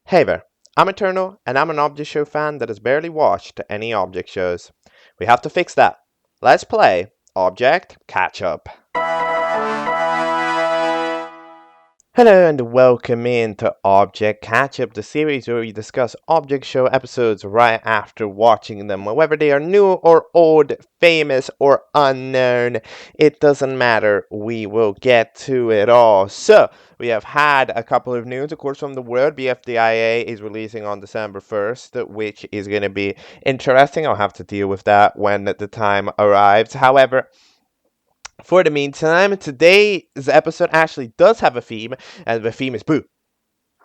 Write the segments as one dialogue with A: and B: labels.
A: Hey there, I'm Eternal, and I'm an object show fan that has barely watched any object shows. We have to fix that. Let's play Object Catchup. Hello and welcome into Object Catchup, the series where we discuss object show episodes right after watching them, whether they are new or old, famous or unknown. It doesn't matter, we will get to it all. So, we have had a couple of news, of course, from the world. BFDIA is releasing on December 1st, which is going to be interesting. I'll have to deal with that when the time arrives. However, for the meantime, today's episode actually does have a theme, and the theme is boo.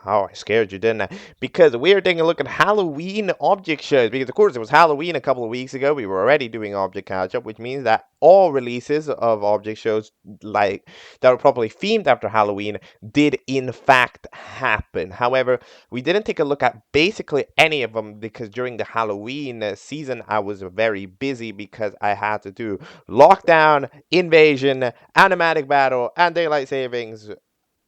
A: Oh, I scared you, didn't I? Because we are taking a look at Halloween object shows. Because, of course, it was Halloween a couple of weeks ago. We were already doing Object Catch-Up, which means that all releases of object shows like that were probably themed after Halloween did, in fact, happen. However, we didn't take a look at basically any of them because during the Halloween season, I was very busy because I had to do Lockdown, Invasion, Animatic Battle, and Daylight Savings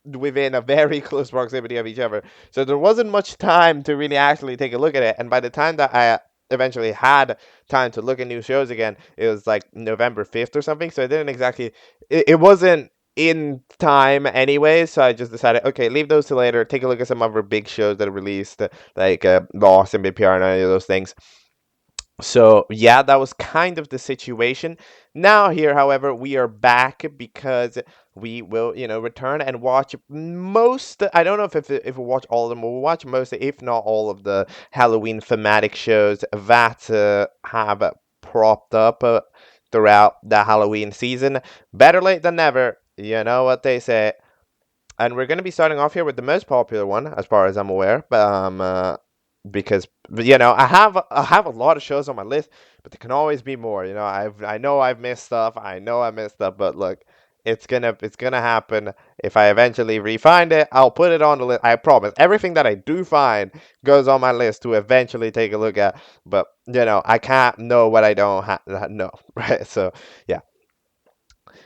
A: within a very close proximity of each other. So there wasn't much time to really actually take a look at it. And by the time that I eventually had time to look at new shows again, it was like November 5th or something. So I didn't exactly, it wasn't in time anyway. So I just decided, okay, leave those to later. Take a look at some other big shows that are released, like Lost and BPR and any of those things. So yeah, that was kind of the situation. Now here, however, we are back because we will, return and watch most. I don't know if we'll watch all of them. We'll watch most, if not all, of the Halloween thematic shows that have propped up throughout the Halloween season. Better late than never. You know what they say. And we're going to be starting off here with the most popular one, as far as I'm aware. Because I have a lot of shows on my list, but there can always be more. I know I've missed stuff. I know I missed stuff, but look, it's gonna happen. If I eventually re-find it, I'll put it on the list. I promise. Everything that I do find goes on my list to eventually take a look at. But I can't know what I don't know, right? So yeah.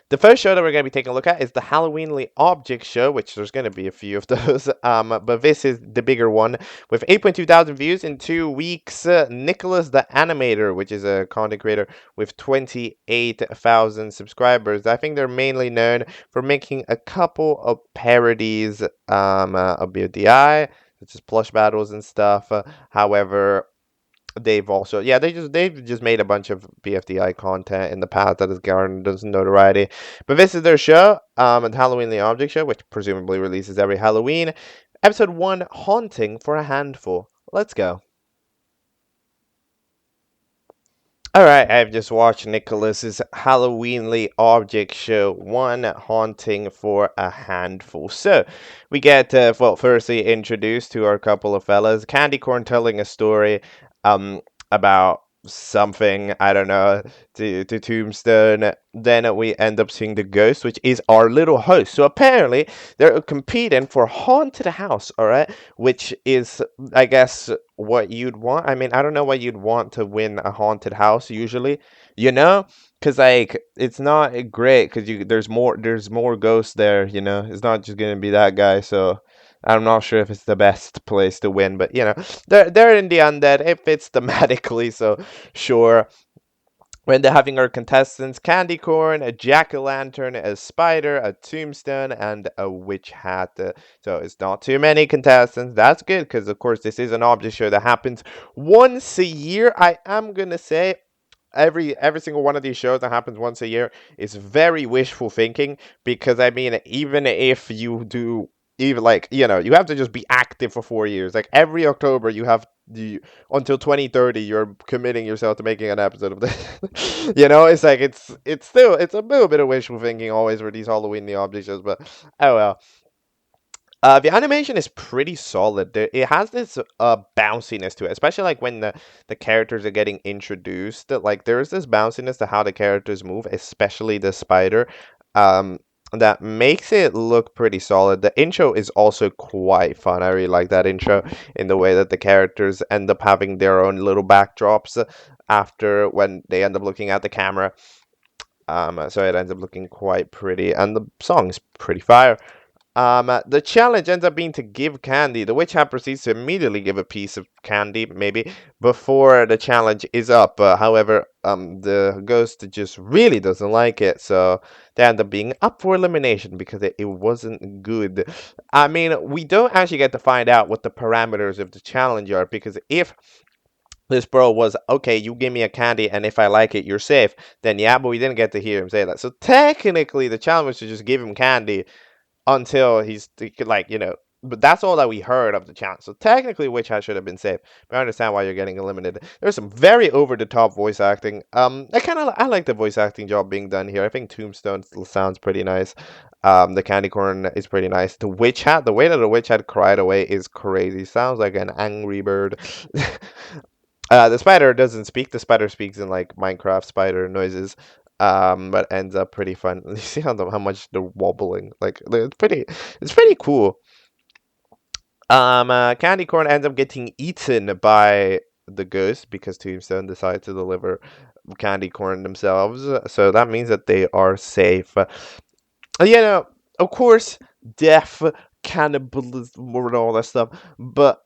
A: The first show that we're going to be taking a look at is the Halloweenly Object Show, which there's going to be a few of those. But this is the bigger one with 8.2 thousand views in 2 weeks. Nicholas the Animator, which is a content creator with 28,000 subscribers. I think they're mainly known for making a couple of parodies of BODI, such as plush battles and stuff. However, they've just made a bunch of BFDI content in the past that has garnered some notoriety. But this is their show, and Halloween the Object Show, which presumably releases every Halloween. Episode 1, Haunting for a Handful. Let's go. Alright, I've just watched Nicholas's Halloweenly Object Show 1, Haunting for a Handful. So, we get, firstly introduced to our couple of fellas. Candy Corn telling a story about something, I don't know, to Tombstone. Then we end up seeing the ghost, which is our little host. So apparently they're competing for haunted house, all right, which is, I guess, what you'd want. I mean, I don't know what you'd want to win a haunted house usually, because like it's not great because there's more ghosts there. It's not just gonna be that guy. So I'm not sure if it's the best place to win, but they're in the undead. It fits thematically, so sure. When they're having our contestants, Candy Corn, a jack-o'-lantern, a spider, a tombstone, and a witch hat. So it's not too many contestants. That's good, because of course this is an object show that happens once a year. I am gonna say every single one of these shows that happens once a year is very wishful thinking, because I mean, even if you do, even like you have to just be active for 4 years. Like every October you have until 2030 you're committing yourself to making an episode of this. It's like it's a little bit of wishful thinking always for these Halloween the object shows, but oh well. The animation is pretty solid. It has this bounciness to it, especially like when the characters are getting introduced. Like there's this bounciness to how the characters move, especially the spider. That makes it look pretty solid. The intro is also quite fun. I really like that intro in the way that the characters end up having their own little backdrops after when they end up looking at the camera. So it ends up looking quite pretty, and the song's pretty fire. The challenge ends up being to give candy. The witch hat proceeds to immediately give a piece of candy, maybe, before the challenge is up. However, the ghost just really doesn't like it, so they end up being up for elimination because it wasn't good. I mean, we don't actually get to find out what the parameters of the challenge are, because if this bro was okay, you give me a candy, and if I like it, you're safe. Then yeah, but we didn't get to hear him say that. So technically, the challenge was to just give him candy until he could, like, but that's all that we heard of the challenge. So technically, Witch Hat should have been safe. But I understand why you're getting eliminated. There's some very over the top voice acting. I like the voice acting job being done here. I think Tombstone still sounds pretty nice. The candy corn is pretty nice. The Witch Hat, the way that the Witch Hat cried away is crazy. Sounds like an angry bird. The spider doesn't speak. The spider speaks in like Minecraft spider noises. But ends up pretty fun. You see how much they're wobbling. Like it's pretty cool. Candy corn ends up getting eaten by the ghost because Tombstone decided to deliver candy corn themselves. So that means that they are safe. Of course, death, cannibalism, and all that stuff. But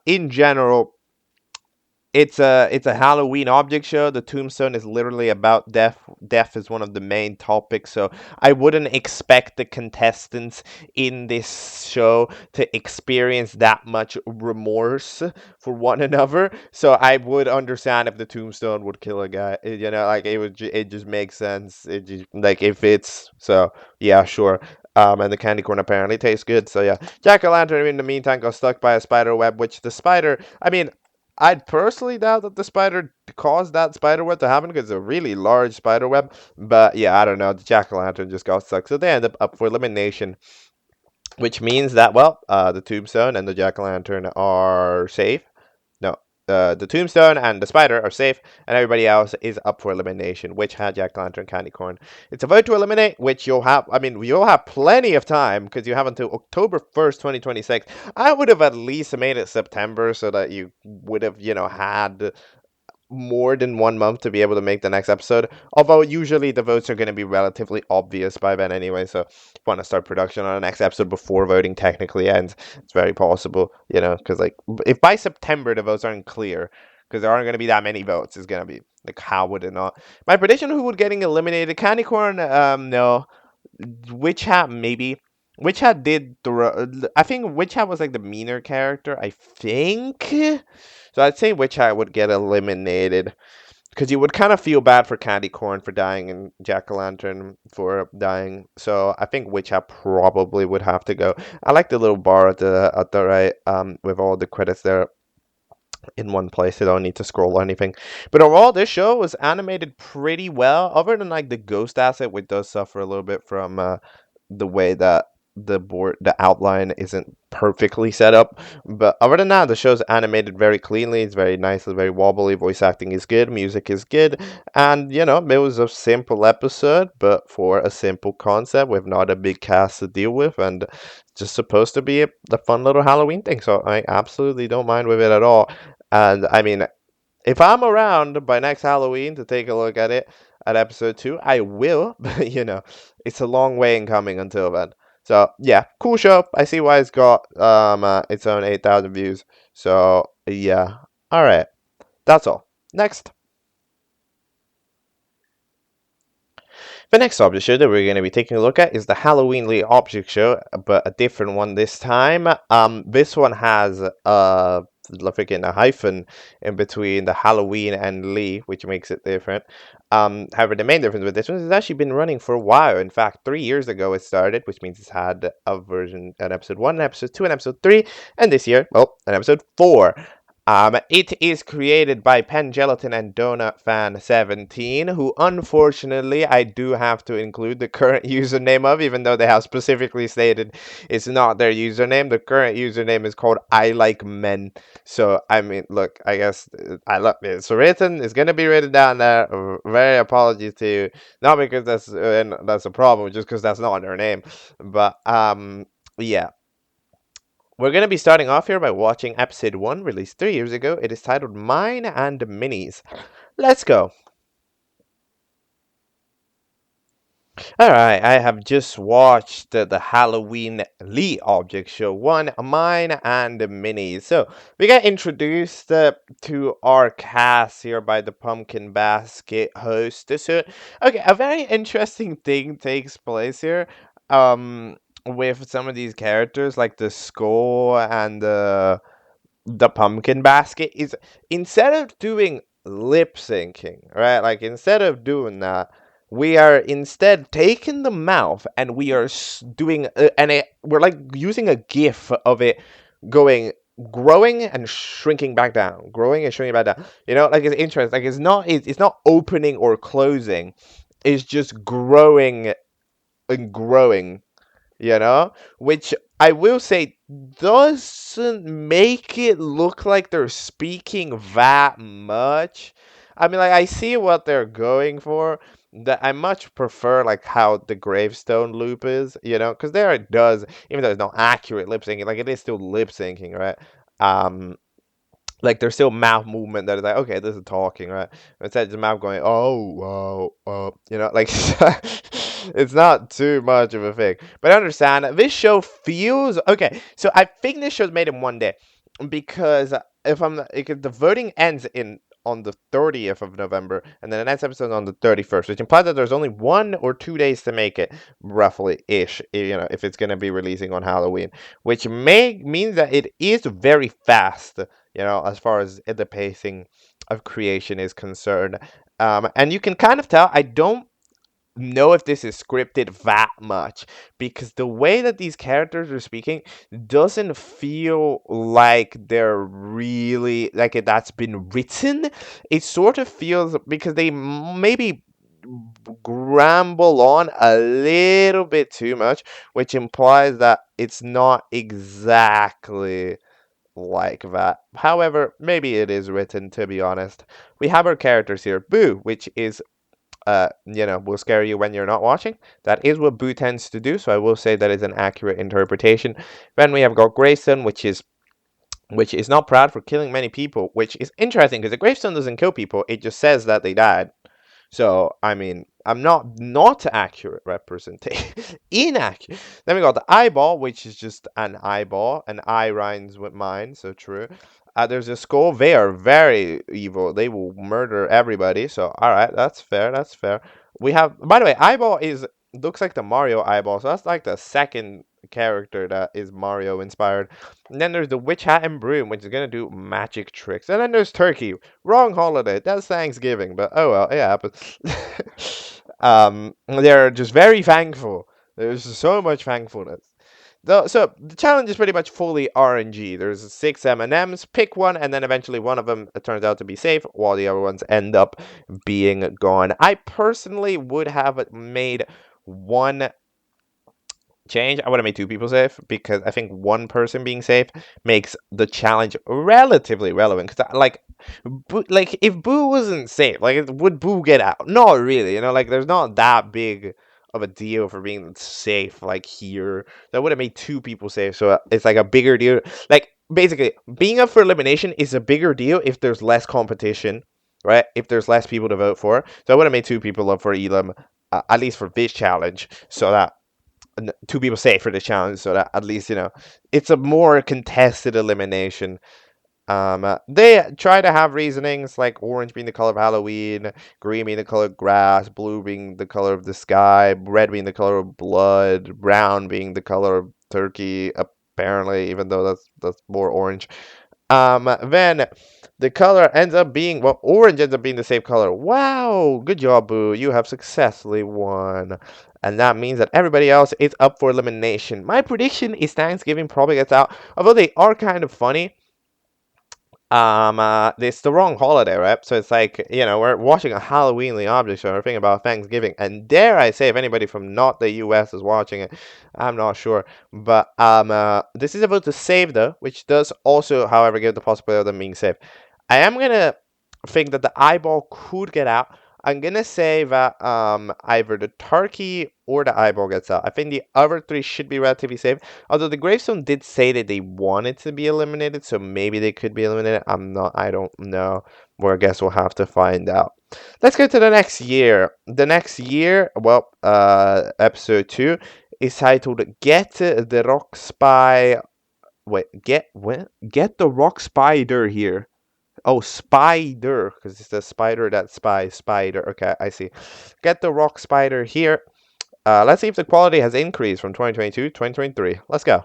A: in general, it's a Halloween object show. The Tombstone is literally about death. Death is one of the main topics, so I wouldn't expect the contestants in this show to experience that much remorse for one another. So I would understand if the Tombstone would kill a guy. Like it just makes sense. It just like if it's so yeah, sure. And the candy corn apparently tastes good. So yeah, Jack-o'-lantern in the meantime got stuck by a spider web, which the spider. I mean, I'd personally doubt that the spider caused that spider web to happen because it's a really large spider web. But yeah, I don't know. The jack-o'-lantern just got stuck, so they end up for elimination, which means that the tombstone and the jack-o'-lantern are safe. No, the tombstone and the spider are safe, and everybody else is up for elimination. Which had jack-o'-lantern, candy corn. It's a vote to eliminate, which you'll have. I mean, you'll have plenty of time because you have until October 1st, 2026. I would have at least made it September so that you would have, had more than 1 month to be able to make the next episode. Although usually the votes are going to be relatively obvious by then anyway. So if you want to start production on the next episode before voting technically ends, it's very possible, because like if by September the votes aren't clear, because there aren't going to be that many votes, it's going to be like, how would it not? My prediction: who would getting eliminated? Candy corn, no. Witch Hat, maybe. Witch Hat did I think Witch Hat was like the meaner character, I think. So I'd say Witch Hat would get eliminated because you would kind of feel bad for Candy Corn for dying and Jack-o'-lantern for dying. So I think Witch Hat probably would have to go. I like the little bar at the right, with all the credits there in one place. I don't need to scroll or anything. But overall, this show was animated pretty well, other than like the ghost asset, which does suffer a little bit from the way that the outline isn't perfectly set up. But other than that, the show's animated very cleanly. It's very nice. It's very wobbly. Voice acting is good. Music is good. And, it was a simple episode, but for a simple concept with not a big cast to deal with, and just supposed to be the fun little Halloween thing. So I absolutely don't mind with it at all. And I mean, if I'm around by next Halloween to take a look at it at episode 2, I will. But it's a long way in coming until then. So yeah, cool show. I see why it's got its own 8,000 views. So yeah, all right, that's all. Next. The next object show that we're going to be taking a look at is the Halloween Object Show, but a different one this time. This one has freaking a hyphen in between the Halloween and Lee, which makes it different. However, the main difference with this one is it's actually been running for a while. In fact, 3 years ago it started, which means it's had a version, an episode 1, an episode 2, and episode 3, and this year, an episode 4. It is created by Pen Gelatin and Donut Fan 17, who unfortunately I do have to include the current username of, even though they have specifically stated it's not their username. The current username is called I Like Men. So I mean, look, I guess I love it. It's written. It's gonna be written down there. Very apologies to you, not because that's a problem, just because that's not their name. But yeah. We're going to be starting off here by watching episode 1, released 3 years ago. It is titled Mine and Minis. Let's go. All right, I have just watched the Halloween Lee Object Show, one mine and Minnie. So we got introduced to our cast here by the Pumpkin Basket host. So okay, a very interesting thing takes place here. With some of these characters like the skull and the pumpkin basket is, instead of doing lip syncing, right? Like instead of doing that, we are instead taking the mouth and we are doing we're like using a gif of it going growing and shrinking back down, growing and shrinking back down. Like it's interesting. Like it's not opening or closing. It's just growing and growing, which I will say doesn't make it look like they're speaking that much. I mean, like, I see what they're going for. That I much prefer like how the gravestone loop is, because there it does, even though it's not accurate lip syncing, like it is still lip syncing, right? Um, like there's still mouth movement that is like, okay, this is talking, right? Instead, the mouth going, like it's not too much of a thing. But I understand this show feels okay. So I think this show's made in one day because if the voting ends in on the 30th of November, and then the next episode on the 31st, which implies that there's only 1 or 2 days to make it, roughly ish. If it's gonna be releasing on Halloween, which means that it is very fast, as far as the pacing of creation is concerned. And you can kind of tell, I don't know if this is scripted that much because the way that these characters are speaking doesn't feel like they're really like that's been written. It sort of feels because they maybe gramble on a little bit too much, which implies that it's not exactly like that. However, maybe it is written, to be honest. We have our characters here. Boo, which is will scare you when you're not watching. That is what Boo tends to do, so I will say that is an accurate interpretation. Then we have got Grayson, which is not proud for killing many people, which is interesting because the gravestone doesn't kill people, it just says that they died. So, I mean, I'm not accurate representation. Inaccurate. Then we got the eyeball, which is just an eyeball. An eye rhymes with mine, so true. There's a skull. They are very evil. They will murder everybody. So, all right, that's fair. That's fair. We have, by the way, eyeball looks like the Mario eyeball. So that's like the second character that is Mario inspired. And then there's the witch hat and broom, which is gonna do magic tricks. And then there's turkey. Wrong holiday. That's Thanksgiving, but oh well, it happens. They're just very thankful. There's so much thankfulness. So the challenge is pretty much fully RNG. There's 6 M&Ms. Pick one, and then eventually one of them turns out to be safe, while the other ones end up being gone. I personally would have made one change. I would have made 2 people safe because I think one person being safe makes the challenge relatively relevant. Because like if Boo wasn't safe, like would Boo get out? Not really. Like there's not that big of a deal for being safe. Like here, that would have made 2 people safe, so it's like a bigger deal. Like basically, being up for elimination is a bigger deal if there's less competition, right? If there's less people to vote for. So I would have made 2 people up for Elam, at least for this challenge, so that 2 people safe for the challenge, so that at least it's a more contested elimination. They try to have reasonings like orange being the color of Halloween, green being the color of grass, blue being the color of the sky, red being the color of blood, brown being the color of turkey. Apparently, even though that's more orange. Then the color ends up being, well, orange ends up being the same color. Wow, good job, Boo. You have successfully won. And that means that everybody else is up for elimination. My prediction is Thanksgiving probably gets out. Although they are kind of funny. It's the wrong holiday, right? So it's like, we're watching a Halloween object show, we're thinking about Thanksgiving, and dare I say, if anybody from not the US is watching it, I'm not sure. But this is about to save though, which does also, however, give the possibility of them being saved. I am gonna think that the eyeball could get out. I'm gonna say that either the turkey or the eyeball gets out. I think the other three should be relatively safe. Although the gravestone did say that they wanted to be eliminated, so maybe they could be eliminated. I don't know. Well, I guess we'll have to find out. Let's go to the next year. The next year, well, episode 2 is titled "Get the Rock Spy." Wait, get the Rock Spider here. Oh, spider, because it's the spider that spies. Spider. Okay, I see. Get the rock spider here. Let's see if the quality has increased from 2022 to 2023. Let's go.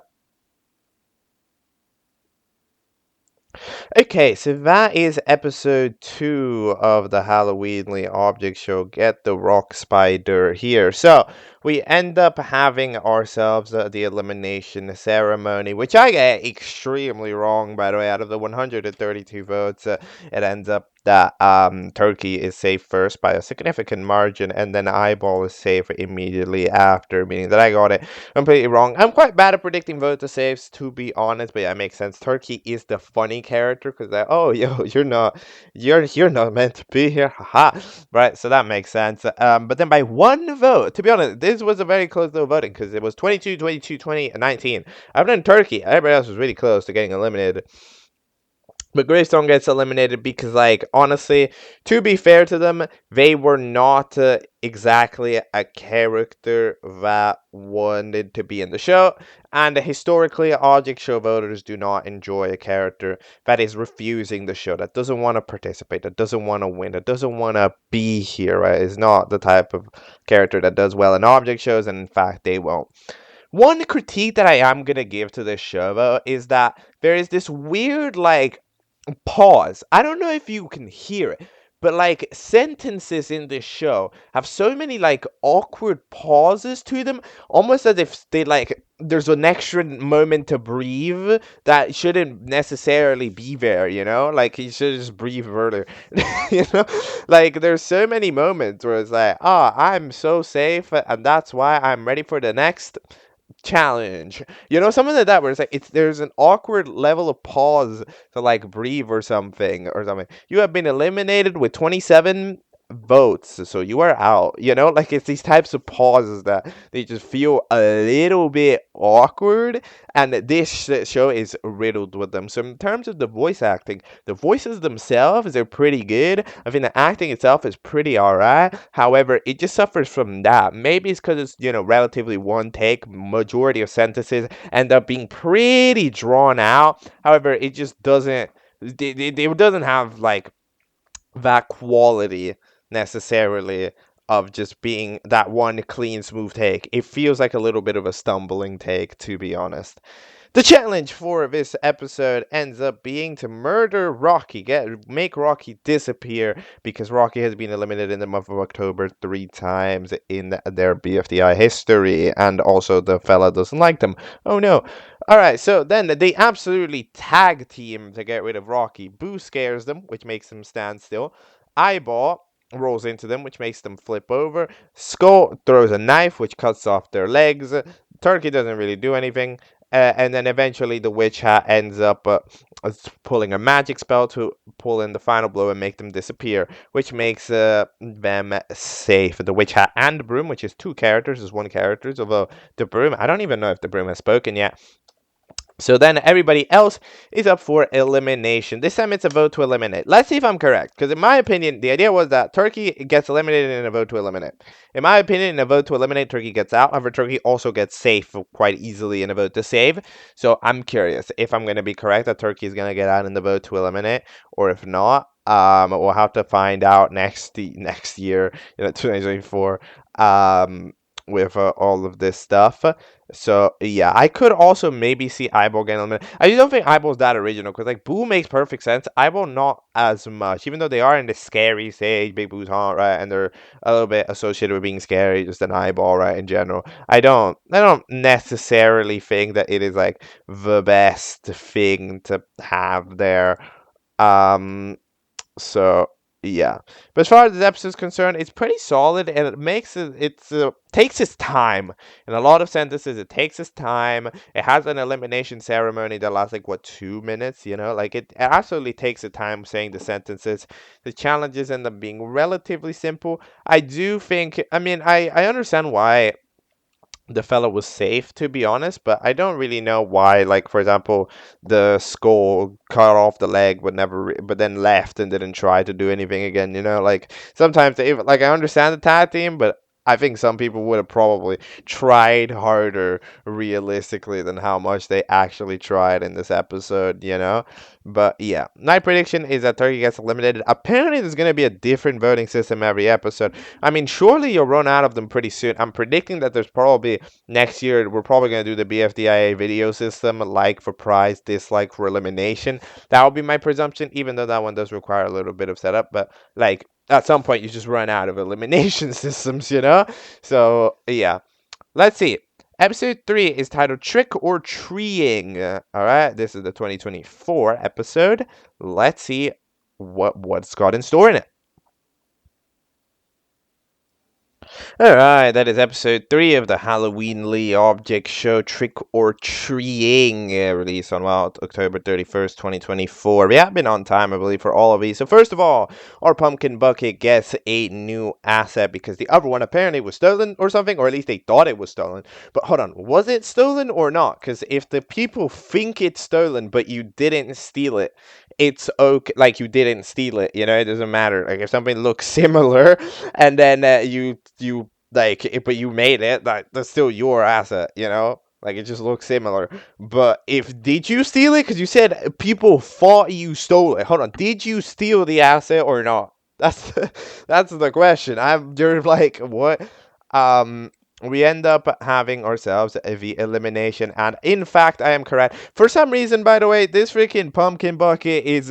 A: Okay, so that is episode 2 of the Halloween Object Show. Get the Rock Spider here. So, we end up having ourselves the elimination ceremony, which I get extremely wrong, by the way. Out of the 132 votes, it ends up that Turkey is safe first by a significant margin, and then Eyeball is safe immediately after, meaning that I got it completely wrong. I'm quite bad at predicting vote saves, to be honest, but yeah, it makes sense. Turkey is the funny character because like, oh, yo, you're not meant to be here, haha. Right, so that makes sense. But then by one vote, to be honest, this was a very close though voting because it was 22, 22, 20, and 19. Other than Turkey, everybody else was really close to getting eliminated. But Gravestone gets eliminated because, like, honestly, to be fair to them, they were not exactly a character that wanted to be in the show. And historically, Object Show voters do not enjoy a character that is refusing the show, that doesn't want to participate, that doesn't want to win, that doesn't want to be here, right? Is not the type of character that does well in Object Shows, and in fact, they won't. One critique that I am going to give to this show, though, is that there is this weird, like, pause. I don't know if you can hear it, but like sentences in this show have so many like awkward pauses to them, almost as if they like there's an extra moment to breathe that shouldn't necessarily be there, you know? Like you should just breathe further. You know? Like there's so many moments where it's like, I'm so safe and that's why I'm ready for the next challenge, you know, something like that where it's like there's an awkward level of pause to like breathe or something. You have been eliminated with 27 votes, so you are out, you know, like it's these types of pauses that they just feel a little bit awkward, and this show is riddled with them. So in terms of the voice acting, the voices themselves are pretty good. I think the acting itself is pretty alright. However, it just suffers from that. Maybe it's because it's, you know, relatively one take. Majority of sentences end up being pretty drawn out. However, it just doesn't. It doesn't have like that quality necessarily of just being that one clean, smooth take. It feels like a little bit of a stumbling take, to be honest. The challenge for this episode ends up being to murder Rocky, make Rocky disappear, because Rocky has been eliminated in the month of October 3 times in their BFDI history, and also the fella doesn't like them. Oh no. Alright, so then they absolutely tag team to get rid of Rocky. Boo scares them, which makes them stand still. Eyeball rolls into them, which makes them flip over. Skull throws a knife, which cuts off their legs. Turkey doesn't really do anything. And then eventually the witch hat ends up pulling a magic spell to pull in the final blow and make them disappear, which makes them safe. The witch hat and the broom, which is 2 characters, is 1 character, although the broom, I don't even know if the broom has spoken yet. So then everybody else is up for elimination. This time it's a vote to eliminate. Let's see if I'm correct. Because in my opinion, the idea was that Turkey gets eliminated in a vote to eliminate. In my opinion, in a vote to eliminate, Turkey gets out. However, Turkey also gets safe quite easily in a vote to save. So I'm curious if I'm going to be correct that Turkey is going to get out in the vote to eliminate. Or if not, we'll have to find out next year, 2024. With all of this stuff. So yeah, I could also maybe see Eyeball getting eliminated. I just don't think Eyeball's that original because like Boo makes perfect sense. Eyeball not as much, even though they are in the scary stage, Big Boo's haunt, right, and they're a little bit associated with being scary, just an Eyeball, right, in general. I don't necessarily think that it is like the best thing to have there. So Yeah, but as far as this episode is concerned, it's pretty solid, and takes its time. In a lot of sentences, it takes its time. It has an elimination ceremony that lasts like what 2 minutes. Like it absolutely takes its time saying the sentences. The challenges end up being relatively simple. I do think. I mean, I understand why the fellow was safe, to be honest, but I don't really know why. Like, for example, the skull cut off the leg but but then left and didn't try to do anything again. Like sometimes like I understand the tag team, but I think some people would have probably tried harder realistically than how much they actually tried in this episode. But yeah, my prediction is that Turkey gets eliminated. Apparently there's going to be a different voting system every episode. I mean, surely you'll run out of them pretty soon. I'm predicting that there's probably next year we're probably going to do the BFDIA video system, like for prize, dislike for elimination. That would be my presumption, even though that one does require a little bit of setup. But like at some point, you just run out of elimination systems. So yeah, let's see. Episode 3 is titled Trick or Treeing. All right, this is the 2024 episode. Let's see what's got in store in it. Alright, that is episode 3 of the Halloween Object Show Trick or Treeing, released on October 31st, 2024. We have been on time, I believe, for all of these. So first of all, our pumpkin bucket gets a new asset because the other one apparently was stolen or something, or at least they thought it was stolen. But hold on, was it stolen or not? Because if the people think it's stolen but you didn't steal it, it's okay. Like, you didn't steal it, it doesn't matter. Like, if something looks similar and then you like it, but you made it, that's still your asset. Like, it just looks similar. But did you steal it? Because you said people thought you stole it. Hold on, did you steal the asset or not? That's the question. You're like, what? We end up having ourselves the elimination, and in fact, I am correct. For some reason, by the way, this pumpkin bucket's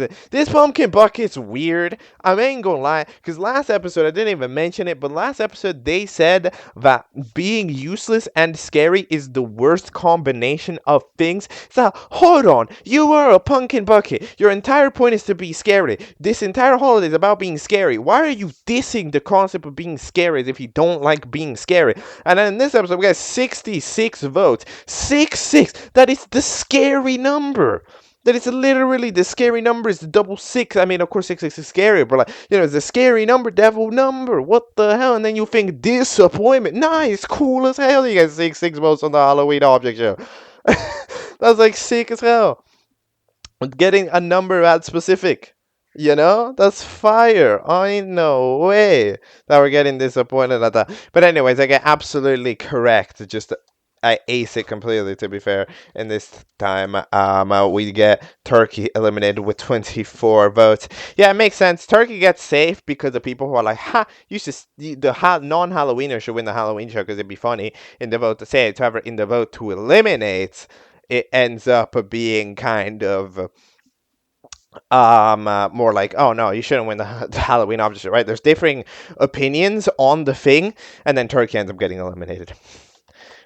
A: weird. I ain't gonna lie, because last episode, I didn't even mention it, but last episode, they said that being useless and scary is the worst combination of things. So, hold on, you are a pumpkin bucket. Your entire point is to be scary. This entire holiday is about being scary. Why are you dissing the concept of being scary as if you don't like being scary? And then in this episode, we got 66 votes. 6-6. That is the scary number. That is literally the scary number. Is the double six. I mean, of course, 6-6 is scary, but it's a scary number, devil number. What the hell? And then you think disappointment. Nice, cool as hell. You got 6-6 votes on the Halloween Object Show. That's like sick as hell. Getting a number that specific. That's fire. Ain't no way that we're getting disappointed at that. But anyways, I get absolutely correct. Just I ace it completely, to be fair. In this time, we get Turkey eliminated with 24 votes. Yeah, it makes sense. Turkey gets safe because the people who are like, the non-Halloweeners should win the Halloween show because it'd be funny in the vote to say it. However, in the vote to eliminate, it ends up being kind of more like, oh no, you shouldn't win the Halloween Object Show, right? There's differing opinions on the thing, and then Turkey ends up getting eliminated.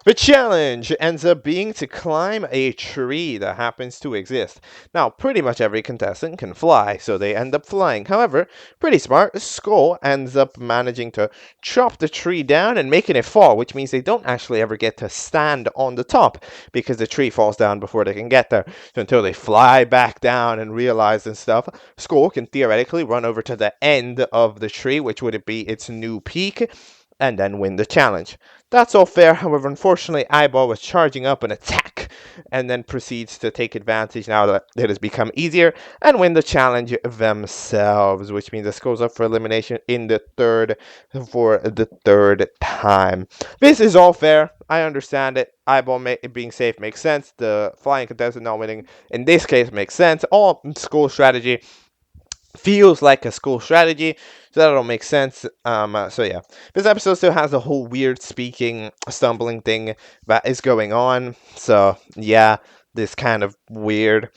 A: The challenge ends up being to climb a tree that happens to exist. Now, pretty much every contestant can fly, so they end up flying. However, pretty smart, Skull ends up managing to chop the tree down and making it fall, which means they don't actually ever get to stand on the top, because the tree falls down before they can get there. So until they fly back down and realize and stuff, Skull can theoretically run over to the end of the tree, which would be its new peak, and then win the challenge. That's all fair, however, unfortunately, Eyeball was charging up an attack, and then proceeds to take advantage now that it has become easier, and win the challenge themselves, which means this goes up for elimination for the third time. This is all fair. I understand it. Eyeball being safe makes sense. The flying contestant not winning, in this case, makes sense. All school strategy feels like a school strategy, so that'll make sense. So yeah, this episode still has a whole weird stumbling thing that is going on. So yeah, this kind of weird.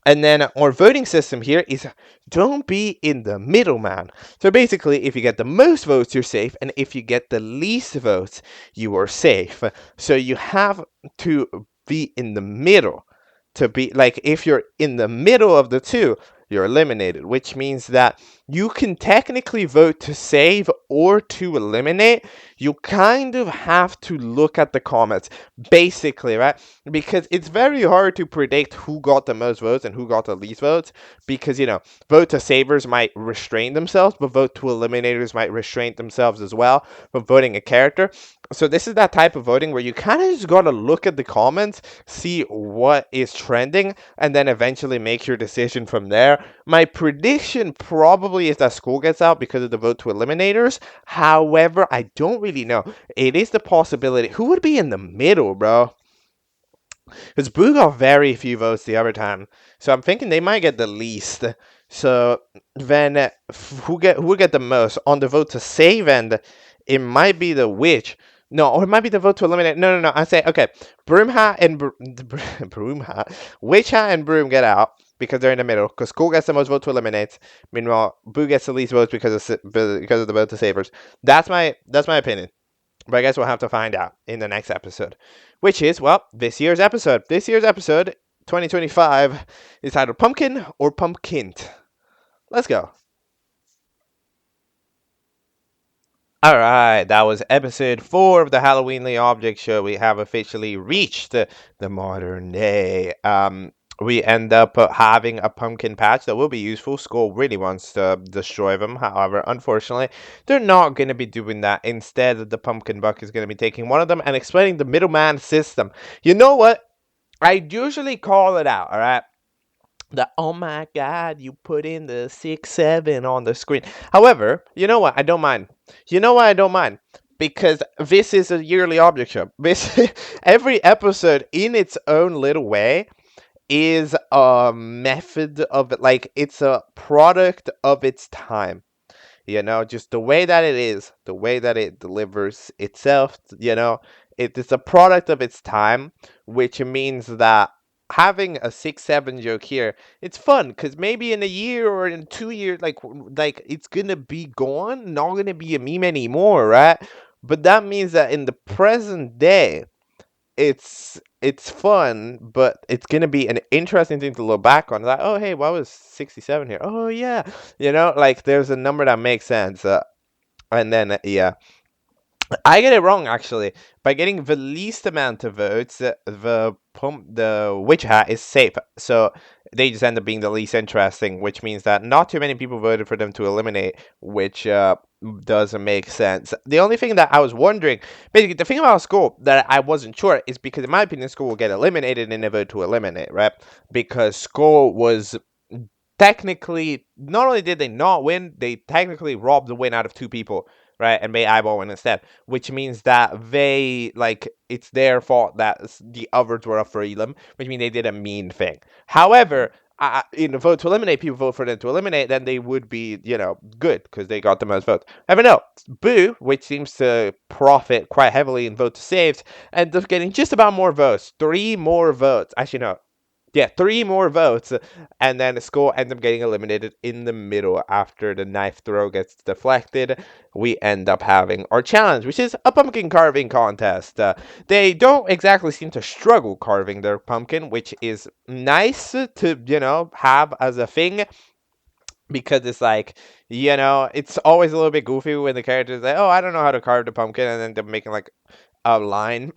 A: And then our voting system here is don't be in the middle, man. So basically, if you get the most votes, you're safe, and if you get the least votes, you are safe. So you have to be in the middle to be like, if you're in the middle of the two, you're eliminated, which means that you can technically vote to save or to eliminate. You kind of have to look at the comments, basically, right? Because it's very hard to predict who got the most votes and who got the least votes. Because, vote to savers might restrain themselves, but vote to eliminators might restrain themselves as well from voting a character. So this is that type of voting where you kind of just gotta look at the comments, see what is trending, and then eventually make your decision from there. My prediction probably is that Skull gets out because of the vote to eliminators. However, I don't really know. It is the possibility. Who would be in the middle, bro? Because Boo got very few votes the other time, so I'm thinking they might get the least. So then, who would get the most on the vote to save end? It might be the witch. No, or it might be the vote to eliminate. No. I say okay. Broom hat and broom hat, witch hat and broom get out because they're in the middle. Because Skull gets the most vote to eliminate. Meanwhile, Boo gets the least votes because of the vote to savers. That's my opinion. But I guess we'll have to find out in the next episode, which is, well, this year's episode. This year's episode, 2025, is either Pumpkin or Pumpkint. Let's go. Alright, that was episode 4 of the Halloween Object Show. We have officially reached the modern day. We end up having a pumpkin patch that will be useful. Skull really wants to destroy them. However, unfortunately, they're not going to be doing that. Instead, the pumpkin buck is going to be taking one of them and explaining the middleman system. You know what? I usually call it out, alright? Oh my god, you put in the 6-7 on the screen. However, you know what? I don't mind. You know why I don't mind? Because this is a yearly object show. Every episode, in its own little way, is a method of it. Like, it's a product of its time. Just the way that it is, the way that it delivers itself, it is a product of its time, which means that having a 6-7 joke here, it's fun because maybe in a year or in 2 years, like it's gonna be gone, not gonna be a meme anymore, right? But that means that in the present day, it's fun, but it's gonna be an interesting thing to look back on. Like, oh hey, why was 67 here? Oh yeah, like there's a number that makes sense. And then yeah, I get it wrong actually. By getting the least amount of votes, the witch hat is safe. So they just end up being the least interesting, which means that not too many people voted for them to eliminate, which doesn't make sense. The only thing that I was wondering, basically, the thing about Skull that I wasn't sure is because, in my opinion, Skull will get eliminated in a vote to eliminate, right? Because Skull was technically, not only did they not win, they technically robbed the win out of 2 people, right, and made eyeball win instead, which means that it's their fault that the others were up for Elam, which means they did a mean thing. However, in the vote to eliminate, people vote for them to eliminate, then they would be, good, because they got the most votes. However, no, Boo, which seems to profit quite heavily in vote to saves, ends up getting just about more votes, 3 more votes. Actually, no, yeah, 3 more votes, and then the Skull ends up getting eliminated in the middle after the knife throw gets deflected. We end up having our challenge, which is a pumpkin carving contest. They don't exactly seem to struggle carving their pumpkin, which is nice to, have as a thing. Because it's like, it's always a little bit goofy when the characters say, oh, I don't know how to carve the pumpkin, and then they're making like a line.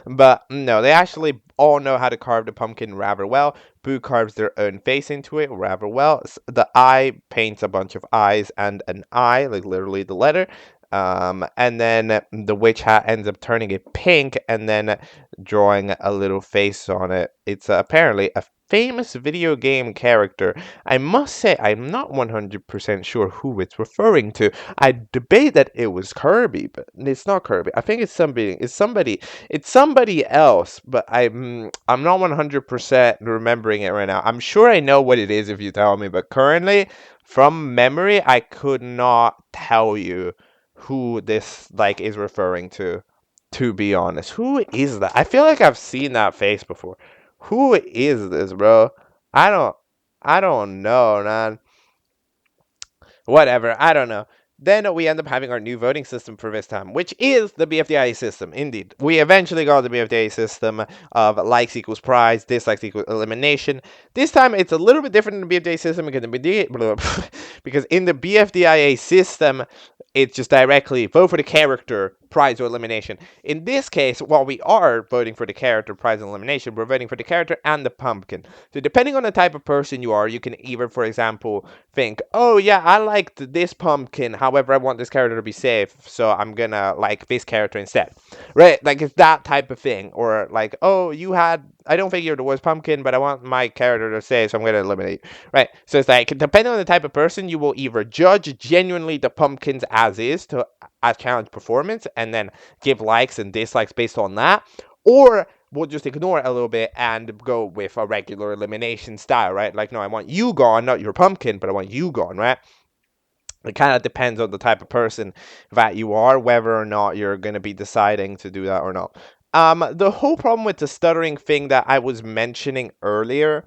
A: But no, they actually all know how to carve the pumpkin rather well. Boo carves their own face into it rather well. The eye paints a bunch of eyes and an eye, like literally the letter. And then the witch hat ends up turning it pink and then drawing a little face on it. It's apparently a famous video game character. I must say, I'm not 100% sure who it's referring to. I debate that it was Kirby, but it's not Kirby. I think it's somebody else, but I'm not 100% remembering it right now. I'm sure I know what it is if you tell me, but currently, from memory, I could not tell you who this is referring to be honest. Who is that? I feel like I've seen that face before. Who is this, bro? I don't know, man. Whatever, I don't know. Then we end up having our new voting system for this time, which is the BFDI system. Indeed, we eventually got the BFDI system of likes equals prize, dislikes equals elimination. This time it's a little bit different than the BFDI system because in the BFDIA system, it's just directly vote for the character, prize, or elimination. In this case, while we are voting for the character, prize, and elimination, we're voting for the character and the pumpkin. So depending on the type of person you are, you can either, for example, think, oh yeah, I liked this pumpkin, however, I want this character to be safe, so I'm gonna like this character instead. Right? Like, it's that type of thing. Or like, oh, I don't think you're the worst pumpkin, but I want my character to save, so I'm gonna eliminate. Right? So it's like, depending on the type of person, you will either judge genuinely the pumpkins as is to challenge performance, and then give likes and dislikes based on that, or we'll just ignore it a little bit and go with a regular elimination style, right? Like, no, I want you gone, not your pumpkin, but I want you gone, right? It kind of depends on the type of person that you are, whether or not you're going to be deciding to do that or not. The whole problem with the stuttering thing that I was mentioning earlier,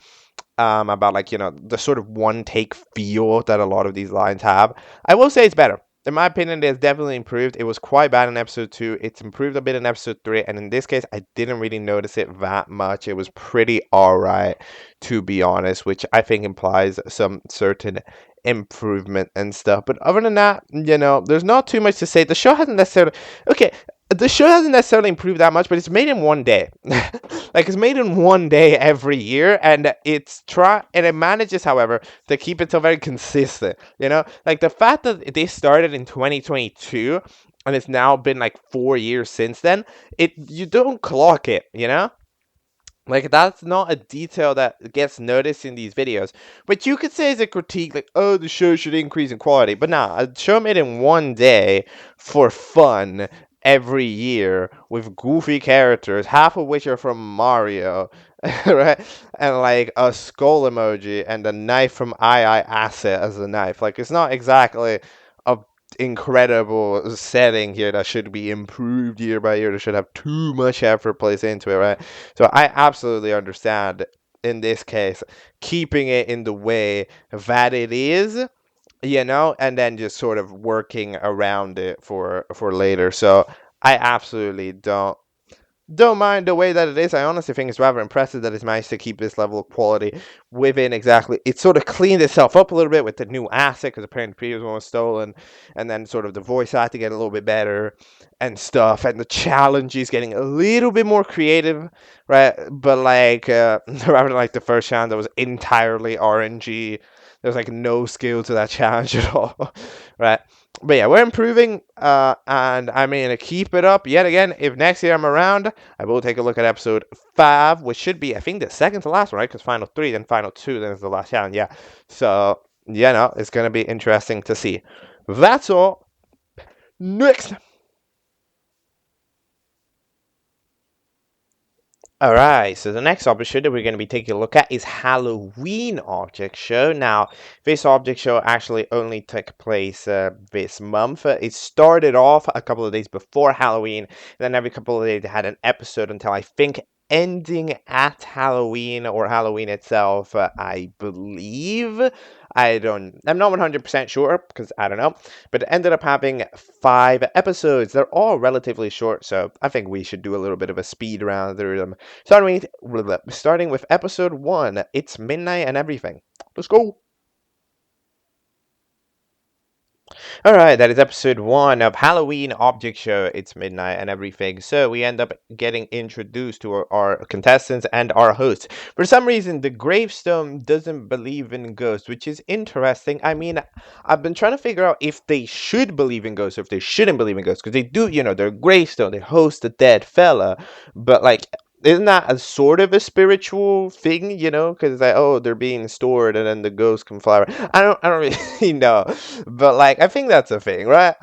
A: about, like, the sort of one take feel that a lot of these lines have, I will say it's better. In my opinion, it's definitely improved. It was quite bad in episode 2. It's improved a bit in episode 3. And in this case, I didn't really notice it that much. It was pretty alright, to be honest, which I think implies some certain improvement and stuff. But other than that, there's not too much to say. The show hasn't necessarily... Okay, the show hasn't necessarily improved that much, but it's made in one day. Like, it's made in one day every year, and it manages, however, to keep itself very consistent. Like, the fact that they started in 2022 and it's now been like 4 years since then, you don't clock it. Like, that's not a detail that gets noticed in these videos. But you could say as a critique, like, oh, the show should increase in quality. But nah, a show made in one day for fun every year with goofy characters, half of which are from Mario, right? And like a skull emoji and a knife from II Asset as a knife. Like, it's not exactly a incredible setting here that should be improved year by year. That should have too much effort placed into it, right? So I absolutely understand in this case keeping it in the way that it is, and then just sort of working around it for later. So I absolutely don't mind the way that it is. I honestly think it's rather impressive that it's managed to keep this level of quality within exactly. It sort of cleaned itself up a little bit with the new asset, because apparently the previous one was stolen, and then sort of the voice acting get a little bit better and stuff, and the challenges getting a little bit more creative, right? But like, rather than like the first challenge that was entirely RNG, there's like no skill to that challenge at all, right? But yeah, we're improving, and I'm going to keep it up yet again. If next year I'm around, I will take a look at episode 5, which should be, I think, the second to last one, right? Because final 3, then final 2, then it's the last challenge, yeah. So, it's going to be interesting to see. That's all. Next! Alright, so the next object show that we're going to be taking a look at is Halloween Object Show. Now, this object show actually only took place this month. It started off a couple of days before Halloween, and then every couple of days they had an episode until, I think, ending at Halloween or Halloween itself, I believe. I'm not 100% sure because I don't know, but it ended up having 5 episodes. They're all relatively short, so I think we should do a little bit of a speed round through them. Starting with episode 1, It's Midnight and Everything. Let's go! Alright, that is episode 1 of Halloween Object Show, It's Midnight and Everything. So we end up getting introduced to our contestants and our hosts. For some reason, the gravestone doesn't believe in ghosts, which is interesting. I mean, I've been trying to figure out if they should believe in ghosts or if they shouldn't believe in ghosts. Because they do, they're gravestone, they host a dead fella. But like, isn't that a sort of a spiritual thing, because like, oh, they're being stored and then the ghost can fly around. I don't really know, but like, I think that's a thing, right?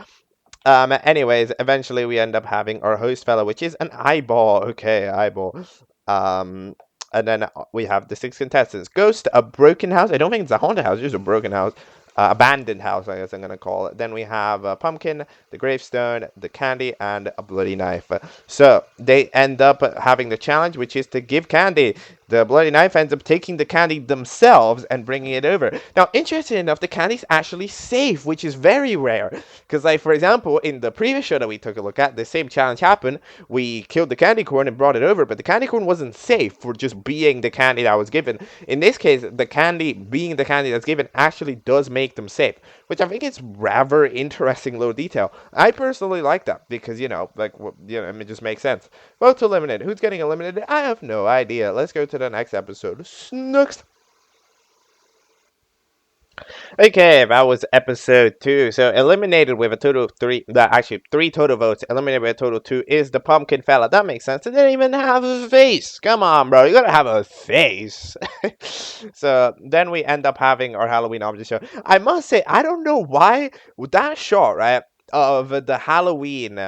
A: Anyways, eventually we end up having our host fella, which is an eyeball. Okay, eyeball. And then we have the 6 contestants. Ghost, a broken house. I don't think it's a haunted house, it's just a broken house. Abandoned house, I guess I'm going to call it. Then we have a pumpkin, the gravestone, the candy, and a bloody knife. So they end up having the challenge, which is to give candy The Bloody Knife ends up taking the candy themselves and bringing it over. Now, interesting enough, the candy's actually safe, which is very rare. Because, like, for example, in the previous show that we took a look at, the same challenge happened. We killed the candy corn and brought it over, but the candy corn wasn't safe for just being the candy that was given. In this case, the candy being the candy that's given actually does make them safe, which I think is rather interesting little detail. I personally like that because, it just makes sense. Vote to eliminate. Who's getting eliminated? I have no idea. Let's go to the next episode. Next. Okay, that was episode 2. So eliminated with a total of 3, actually 3 total votes. Eliminated with a total of 2 is the pumpkin fella. That makes sense. It didn't even have a face. Come on, bro. You gotta have a face. So then we end up having our Halloween object show. I must say, I don't know why that shot, right, of the Halloween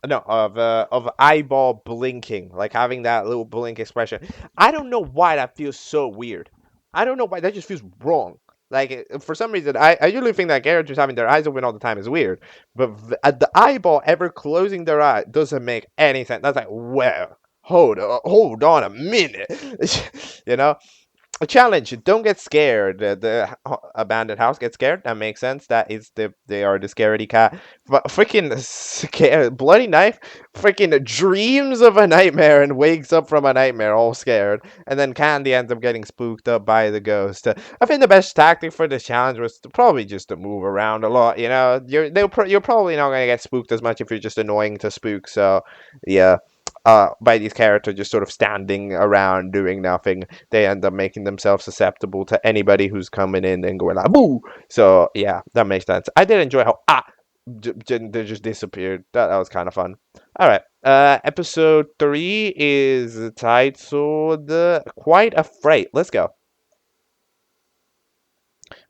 A: no, of eyeball blinking, like having that little blink expression. I don't know why that feels so weird. I don't know why that just feels wrong. Like for some reason, I usually think that characters having their eyes open all the time is weird, but the eyeball ever closing their eye doesn't make any sense. That's like, well, hold on a minute, you know. A challenge. Don't get scared. The abandoned house gets scared. That makes sense. That is they are the scaredy cat. But freaking scared. Bloody Knife freaking dreams of a nightmare and wakes up from a nightmare all scared. And then Candy ends up getting spooked up by the ghost. I think the best tactic for this challenge was probably just to move around a lot. You know, you're probably not gonna get spooked as much if you're just annoying to spook. So yeah. By these characters just sort of standing around doing nothing, they end up making themselves susceptible to anybody who's coming in and going like boo. So yeah, that makes sense. I did enjoy how they just disappeared. That was kind of fun. All right, episode 3 is titled "Quite a Fright." Let's go.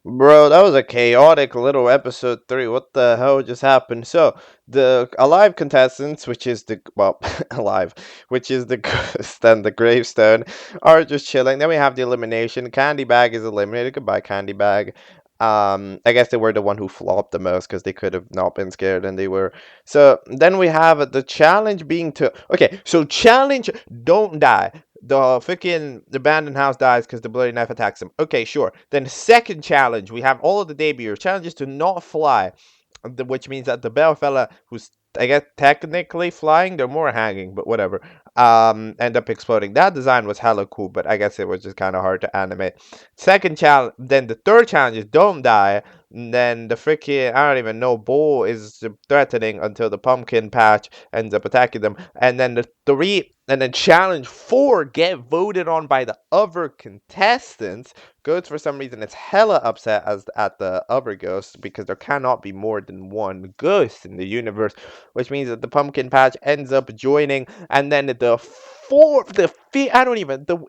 A: Bro, that was a chaotic little episode 3. What the hell just happened? So, the alive contestants, which is the, well, alive, which is the ghost and the gravestone, are just chilling. Then we have the elimination. Candy Bag is eliminated. Goodbye, Candy Bag. I guess they were the one who flopped the most because they could have not been scared and they were. So, then we have the challenge being to, okay, so challenge don't die. The freaking abandoned house dies because the bloody knife attacks him. Okay, sure. Then second challenge, we have all of the debuters. Challenges to not fly, which means that the bell fella, who's I guess technically flying, they're more hanging, but whatever. End up exploding. That design was hella cool, but I guess it was just kind of hard to animate. Second challenge, then the third challenge is don't die. And then the freaking I don't even know bull is threatening until the pumpkin patch ends up attacking them, and then challenge 4 get voted on by the other contestants. Ghost for some reason is hella upset at the other ghosts because there cannot be more than one ghost in the universe, which means that the pumpkin patch ends up joining, and then the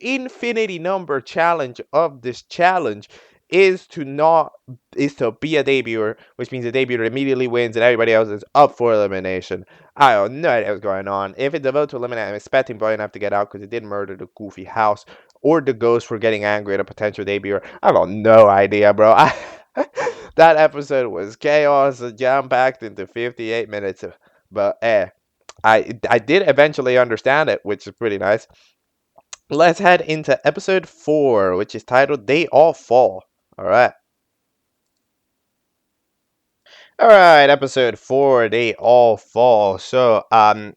A: infinity number challenge of this challenge is to be a debuter, which means the debuter immediately wins and everybody else is up for elimination. I have no idea what's going on. If it's a vote to eliminate, I'm expecting Brian to have to get out because it did murder the goofy house or the ghost for getting angry at a potential debuter. I have no idea, bro. That episode was chaos, jam-packed into 58 minutes. But I did eventually understand it, which is pretty nice. Let's head into episode 4, which is titled They All Fall. Alright. Alright, episode 4, They All Fall. So,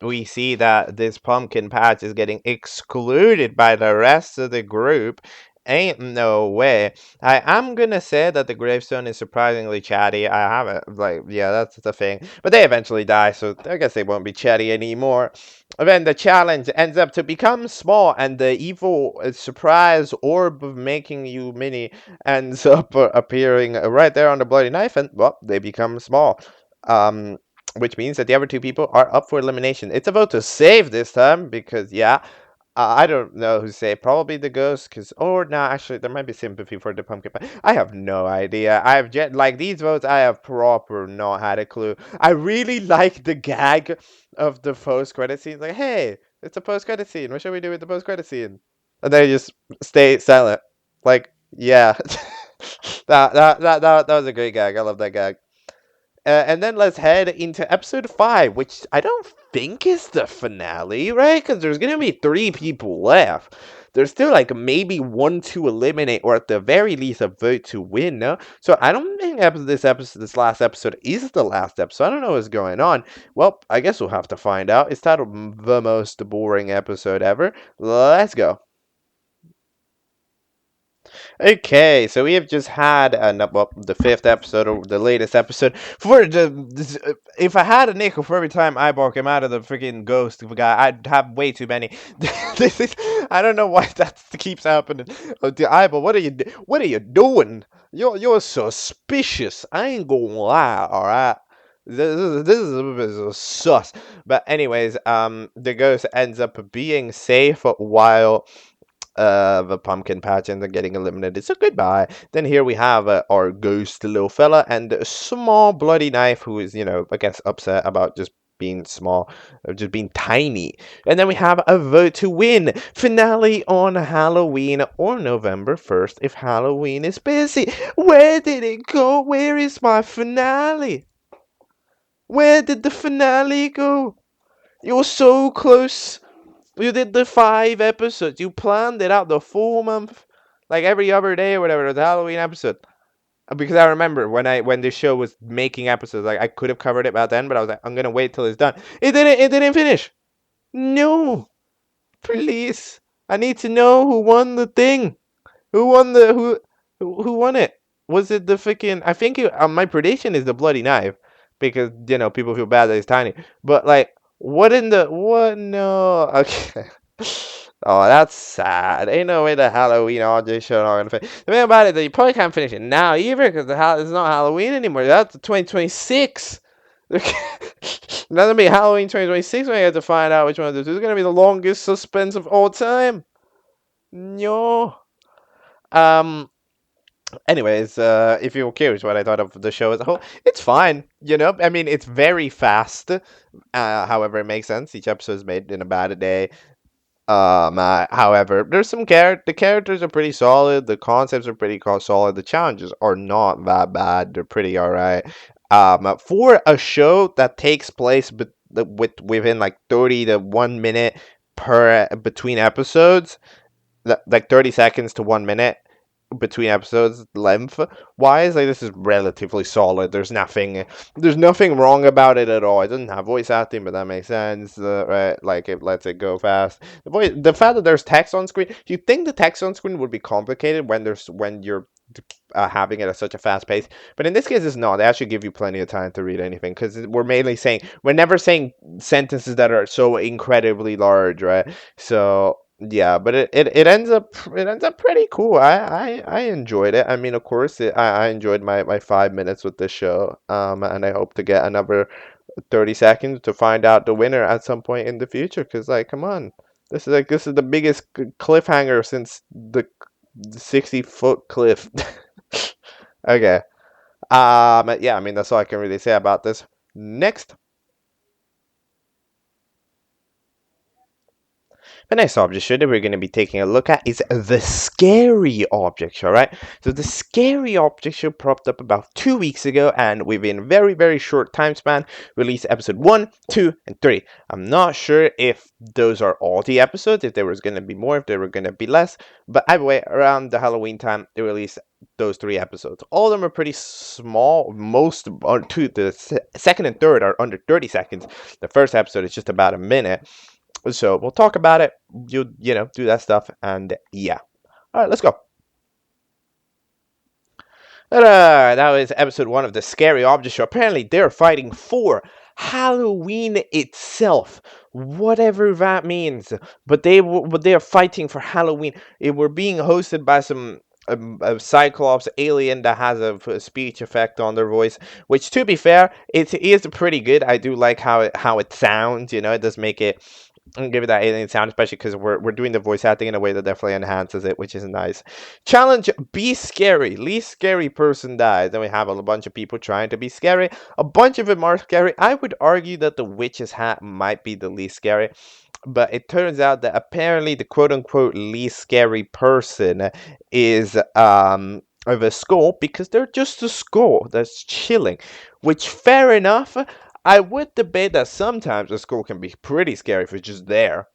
A: we see that this pumpkin patch is getting excluded by the rest of the group. Ain't no way. I am gonna say that the gravestone is surprisingly chatty. I haven't, that's the thing. But they eventually die, so I guess they won't be chatty anymore. And then the challenge ends up to become small, and the evil surprise orb of making you mini ends up appearing right there on the bloody knife, and, well, they become small. Which means that the other 2 people are up for elimination. It's a vote to save this time, because, yeah, I don't know who say probably the ghost, actually there might be sympathy for the pumpkin pie. I have no idea. These votes I have proper not had a clue. I really like the gag of the post-credit scene. Like, hey, it's a post-credit scene. What should we do with the post-credit scene? And they just stay silent. Like, yeah. that was a great gag. I love that gag. And then let's head into episode 5, which I don't think is the finale, right? Because there's going to be 3 people left. there's still like maybe one to eliminate, or at the very least a vote to win. No? So I don't think this last episode is the last episode. I don't know what's going on. Well, I guess we'll have to find out. It's titled The Most Boring Episode Ever. Let's go. Okay, so we have just had the fifth episode, or the latest episode. If I had a nickel for every time Eyeball came out of the freaking ghost guy, I'd have way too many. I don't know why that keeps happening. The Eyeball, what are you doing? You're suspicious. I ain't gonna lie. All right. This is a bit of sus. But anyways, the ghost ends up being safe while the pumpkin patch and they're getting eliminated. So goodbye. Then here we have our ghost little fella and a small bloody knife who is, I guess upset about just being small, or just being tiny. And then we have a vote to win. Finale on Halloween or November 1st if Halloween is busy. Where did it go? Where is my finale? Where did the finale go? You're so close. You did the 5 episodes. You planned it out the full month, like every other day or whatever. The Halloween episode. Because I remember when the show was making episodes, like I could have covered it by then, but I was like, I'm gonna wait till it's done. It didn't finish. No, please. I need to know who won the thing. Who won who won it? Was it the freaking? I think my prediction is the bloody knife, because people feel bad that it's tiny. But like, what? No. Okay. Oh, that's sad. Ain't no way the Halloween object show not gonna finish. The thing about it is that you probably can't finish it now either, because it's not Halloween anymore. That's 2026. Not gonna be Halloween 2026 when you have to find out which one of those is gonna be the longest suspense of all time. No. Anyways, if you're curious what I thought of the show as a whole, it's fine. I mean, it's very fast. However, it makes sense. Each episode is made in about a day. However, there's some the characters are pretty solid. The concepts are pretty solid. The challenges are not that bad. They're pretty alright. For a show that takes place within like 30 to 1 minute between episodes, like 30 seconds to 1 minute between episodes length wise, like this is relatively solid. There's nothing wrong about it at all. It doesn't have voice acting, but that makes sense, right? Like it lets it go fast. The fact that there's text on screen, you think the text on screen would be complicated when you're having it at such a fast pace, but in this case it's not. They actually give you plenty of time to read anything, because we're never saying sentences that are so incredibly large, right? So yeah, but it ends up pretty cool. I enjoyed it. I mean, of course, I enjoyed my 5 minutes with this show. And I hope to get another 30 seconds to find out the winner at some point in the future. Cause like, come on, this is the biggest cliffhanger since the 60-foot cliff. Okay. Yeah, I mean that's all I can really say about this. Next. The next object show that we're going to be taking a look at is the Scary Object Show, right? So the Scary Object Show popped up about 2 weeks ago, and within very, very short time span, released episode 1, 2, and 3. I'm not sure if those are all the episodes, if there was going to be more, if there were going to be less, but either way, around the Halloween time, they released those 3 episodes. All of them are pretty small. The second and third are under 30 seconds. The first episode is just about a minute. So we'll talk about it. Do that stuff, and yeah. All right, let's go. That was episode 1 of the Scary Object Show. Apparently, they're fighting for Halloween itself, whatever that means. But they are fighting for Halloween. We're being hosted by some a Cyclops alien that has a speech effect on their voice, which, to be fair, it is pretty good. I do like how it sounds. It does make it. And give it that alien sound, especially because we're doing the voice acting in a way that definitely enhances it, which is nice. Challenge: be scary. Least scary person dies. Then we have a bunch of people trying to be scary. A bunch of them are scary. I would argue that the witch's hat might be the least scary, but it turns out that apparently the quote-unquote least scary person is of a skull, because they're just a skull that's chilling, which, fair enough. I would debate that sometimes a skull can be pretty scary if it's just there,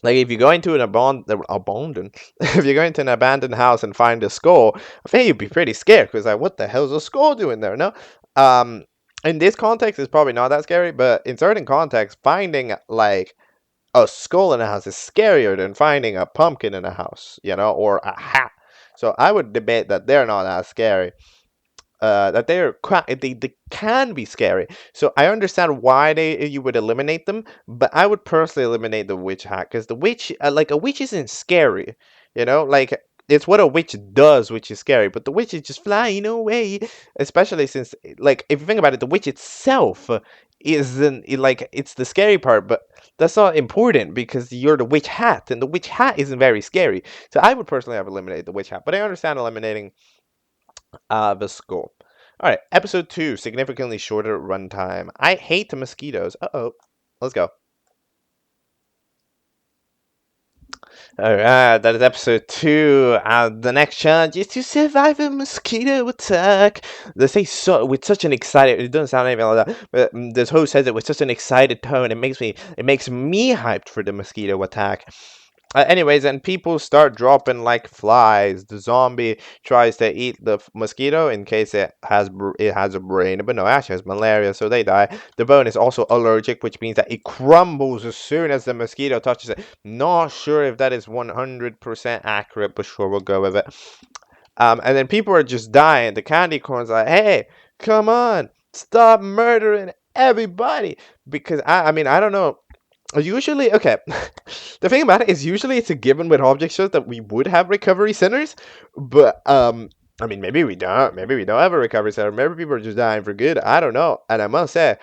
A: Like if you go into an abandoned if you go into an abandoned house and find a skull, I think you'd be pretty scared because like what the hell's a skull doing there? No, um, in this context, it's probably not that scary, but in certain contexts, finding like a skull in a house is scarier than finding a pumpkin in a house, or a hat. So I would debate that they're not as scary. That they can be scary. So I understand why you would eliminate them, but I would personally eliminate the witch hat because the witch, like a witch, isn't scary. Like it's what a witch does, which is scary. But the witch is just flying away, especially since, like, if you think about it, the witch itself isn't like it's the scary part, but that's not important because you're the witch hat, and the witch hat isn't very scary. So I would personally have eliminated the witch hat, but I understand eliminating the skull. All right, episode 2, significantly shorter runtime. I hate the mosquitoes. Uh-oh. Let's go. All right, that is episode 2. The next challenge is to survive a mosquito attack. They say so with such an excited. It doesn't sound anything like that, but this host says it with such an excited tone. It makes me hyped for the mosquito attack. Anyways, and people start dropping like flies. The zombie tries to eat the mosquito in case it has a brain, but no, actually has malaria, so they die. The bone is also allergic, which means that it crumbles as soon as the mosquito touches it. Not sure if that is 100% accurate, but sure, we'll go with it. And then people are just dying. The candy corn's like, hey, come on, stop murdering everybody. Because I don't know. Usually, okay. The thing about it is, usually it's a given with object shows that we would have recovery centers, but maybe we don't. Maybe we don't have a recovery center. Maybe people are just dying for good. I don't know. And I must say,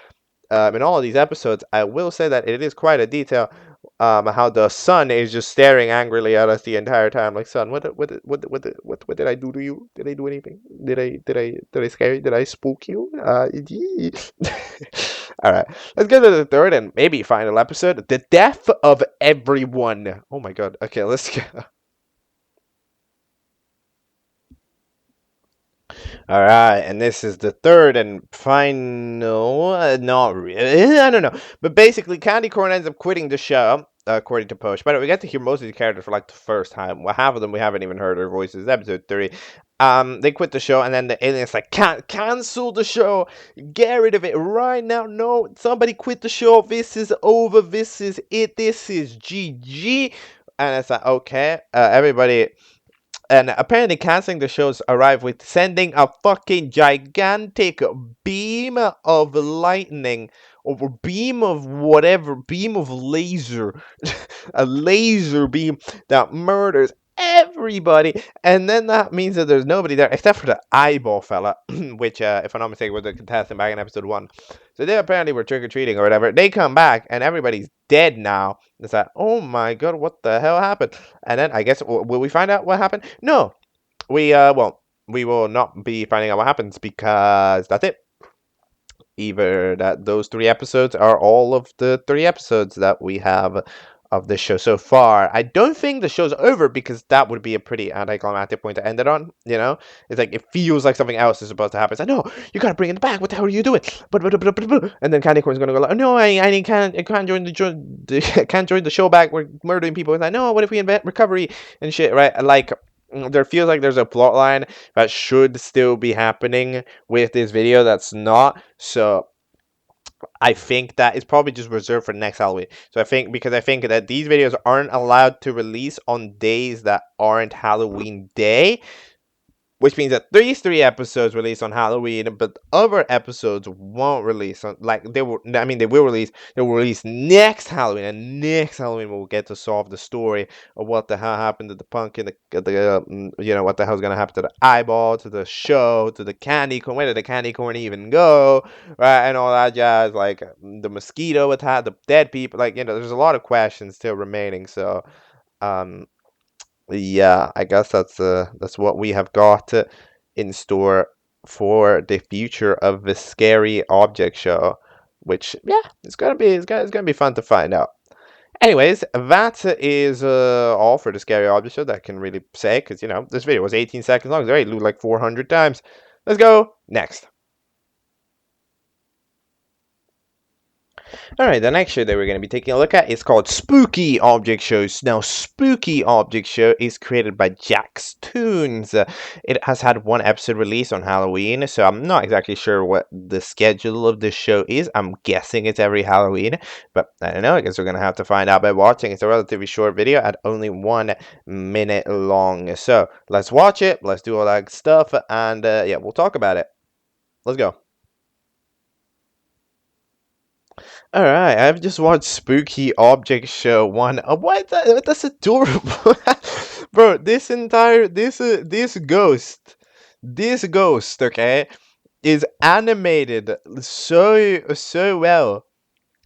A: in all of these episodes, I will say that it is quite a detail. How the sun is just staring angrily at us the entire time. Like, son, what did I do to you? Did I do anything? Did I scare you? Did I spook you? All right, let's go to the third and maybe final episode: the death of everyone. Oh my god. Okay, let's go. All right, and this is the third and final. Not really. I don't know, but basically, Candy Corn ends up quitting the show, according to Post. But we get to hear most of these characters for like the first time. Well, half of them we haven't even heard their voices. Episode 3. They quit the show, and then the alien's like, "Can't cancel the show. Get rid of it right now. No, somebody quit the show. This is over. This is it. This is GG." And it's like, okay, everybody. And apparently, canceling the shows arrived with sending a fucking gigantic beam of lightning or beam of whatever, beam of laser, a laser beam that murders everybody. And then that means that there's nobody there except for the eyeball fella, which, if I'm not mistaken, was the contestant back in episode 1. So they apparently were trick or treating or whatever. They come back and everybody's dead now. It's like, oh my god, what the hell happened? And then I guess will we find out what happened? No, we will not be finding out what happens because that's it. Either that those 3 episodes are all of the 3 episodes that we have of the show so far. I don't think the show's over because that would be a pretty anticlimactic point to end it on. It's like it feels like something else is supposed to happen. It's like, no, you gotta bring it back. What the hell are you doing? And then Candy Corn's gonna go like, no, I can't join can't join the show back. We're murdering people. It's like, no, what if we invent recovery and shit, right? Like, there feels like there's a plot line that should still be happening with this video that's not. So I think that is probably just reserved for next Halloween. So I think that these videos aren't allowed to release on days that aren't Halloween day, which means that these 3 episodes release on Halloween, but other episodes won't release on, like, they will release next Halloween, and next Halloween we'll get to solve the story of what the hell happened to the pumpkin, what the hell's gonna happen to the eyeball, to the show, to the candy corn, where did the candy corn even go, right, and all that jazz, like the mosquito attack, the dead people, like, there's a lot of questions still remaining, so, yeah, I guess that's what we have got in store for the future of the scary object show, which, yeah, it's gonna be fun to find out. Anyways, that is all for the scary object show that I can really say, because this video was 18 seconds long. It's already looped like 400 times. Let's go next. Alright, the next show that we're going to be taking a look at is called Spooky Object Shows. Now, Spooky Object Show is created by JaxToonz. It has had one episode released on Halloween, so I'm not exactly sure what the schedule of this show is. I'm guessing it's every Halloween, but I don't know. I guess we're going to have to find out by watching. It's a relatively short video at only 1 minute long. So, let's watch it, let's do all that stuff, and yeah, we'll talk about it. Let's go. All right, I've just watched Spooky Object Show 1. What? That's adorable, bro. This ghost, okay, is animated so well,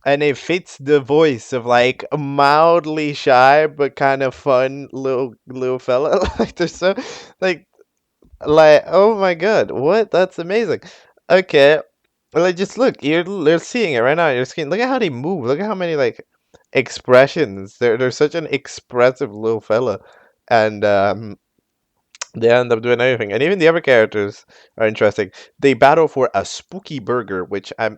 A: and it fits the voice of like a mildly shy but kind of fun little fella. Like they're so like oh my god, what? That's amazing. Okay, like just look, you're seeing it right now on your screen. Look at how they move. Look at how many like expressions. They're such an expressive little fella, and they end up doing everything. And even the other characters are interesting. They battle for a spooky burger, which I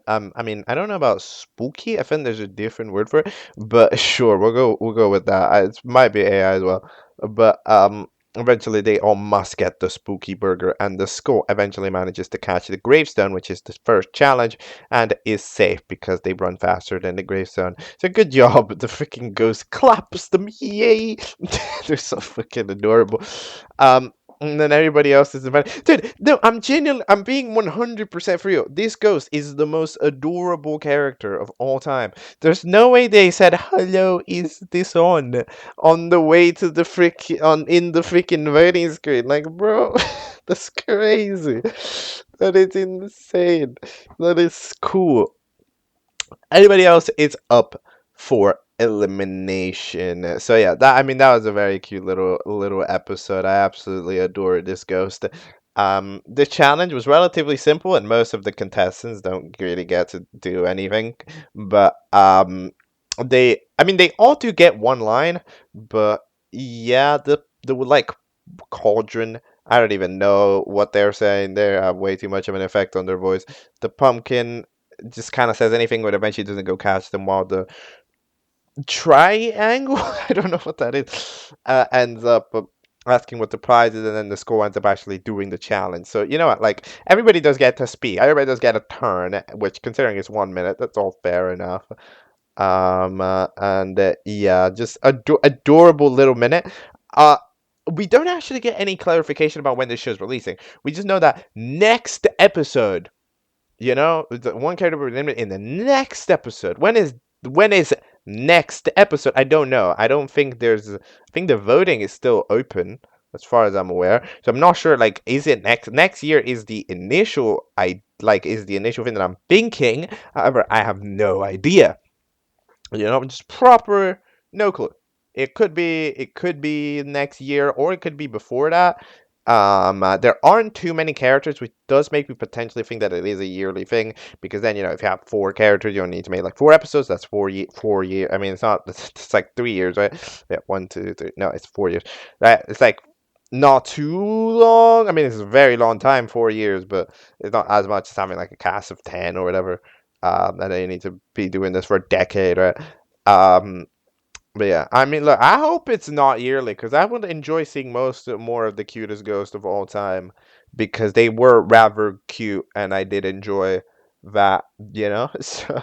A: mean, I don't know about spooky. I think there's a different word for it, but sure, we'll go with that. It might be AI as well, but eventually they all must get the spooky burger, and the skull eventually manages to catch the gravestone, which is the first challenge, and is safe because they run faster than the gravestone. So good job. The freaking ghost claps them. Yay! They're so freaking adorable. Um, and then everybody else is invited. Dude, no, I'm being 100% for you. This ghost is the most adorable character of all time. There's no way they said, hello, is this on the way to the in the freaking voting screen. Like, bro, that's crazy. That is insane. That is cool. Anybody else is up for elimination. So yeah, that was a very cute little episode. I absolutely adore this ghost. The challenge was relatively simple, and most of the contestants don't really get to do anything. But they all do get one line, but yeah, the like cauldron. I don't even know what they're saying. They have way too much of an effect on their voice. The pumpkin just kind of says anything, but eventually doesn't go catch them. While the triangle, I don't know what that is, ends up asking what the prize is, and then the score ends up actually doing the challenge. So you know what? Like everybody does get to speak. Everybody does get a turn, which considering it's 1 minute, that's all fair enough. And yeah, just adorable little minute. We don't actually get any clarification about when this show's releasing. We just know that next episode, you know, the one character will be limited in the next episode. When is next episode? I don't know. I don't think there's. I think the voting is still open as far as I'm aware. So I'm not sure. Like, is it next year? Is the initial is the initial thing that I'm thinking? However, I have no idea. You know, just proper no clue. It could be next year, or it could be before that. There aren't too many characters, which does make me potentially think that it is a yearly thing. Because then, you know, if you have 4 characters, you don't need to make like 4 episodes. That's 4 year. I mean, it's not. It's like 3 years, right? Yeah, 1, 2, 3. No, it's 4 years. Right? It's like not too long. I mean, it's a very long time, 4 years, but it's not as much as having like a cast of 10 or whatever. And then you need to be doing this for a decade, right? Um, but yeah, I mean, look, I hope it's not yearly because I would enjoy seeing more of the cutest ghosts of all time because they were rather cute and I did enjoy that, you know. So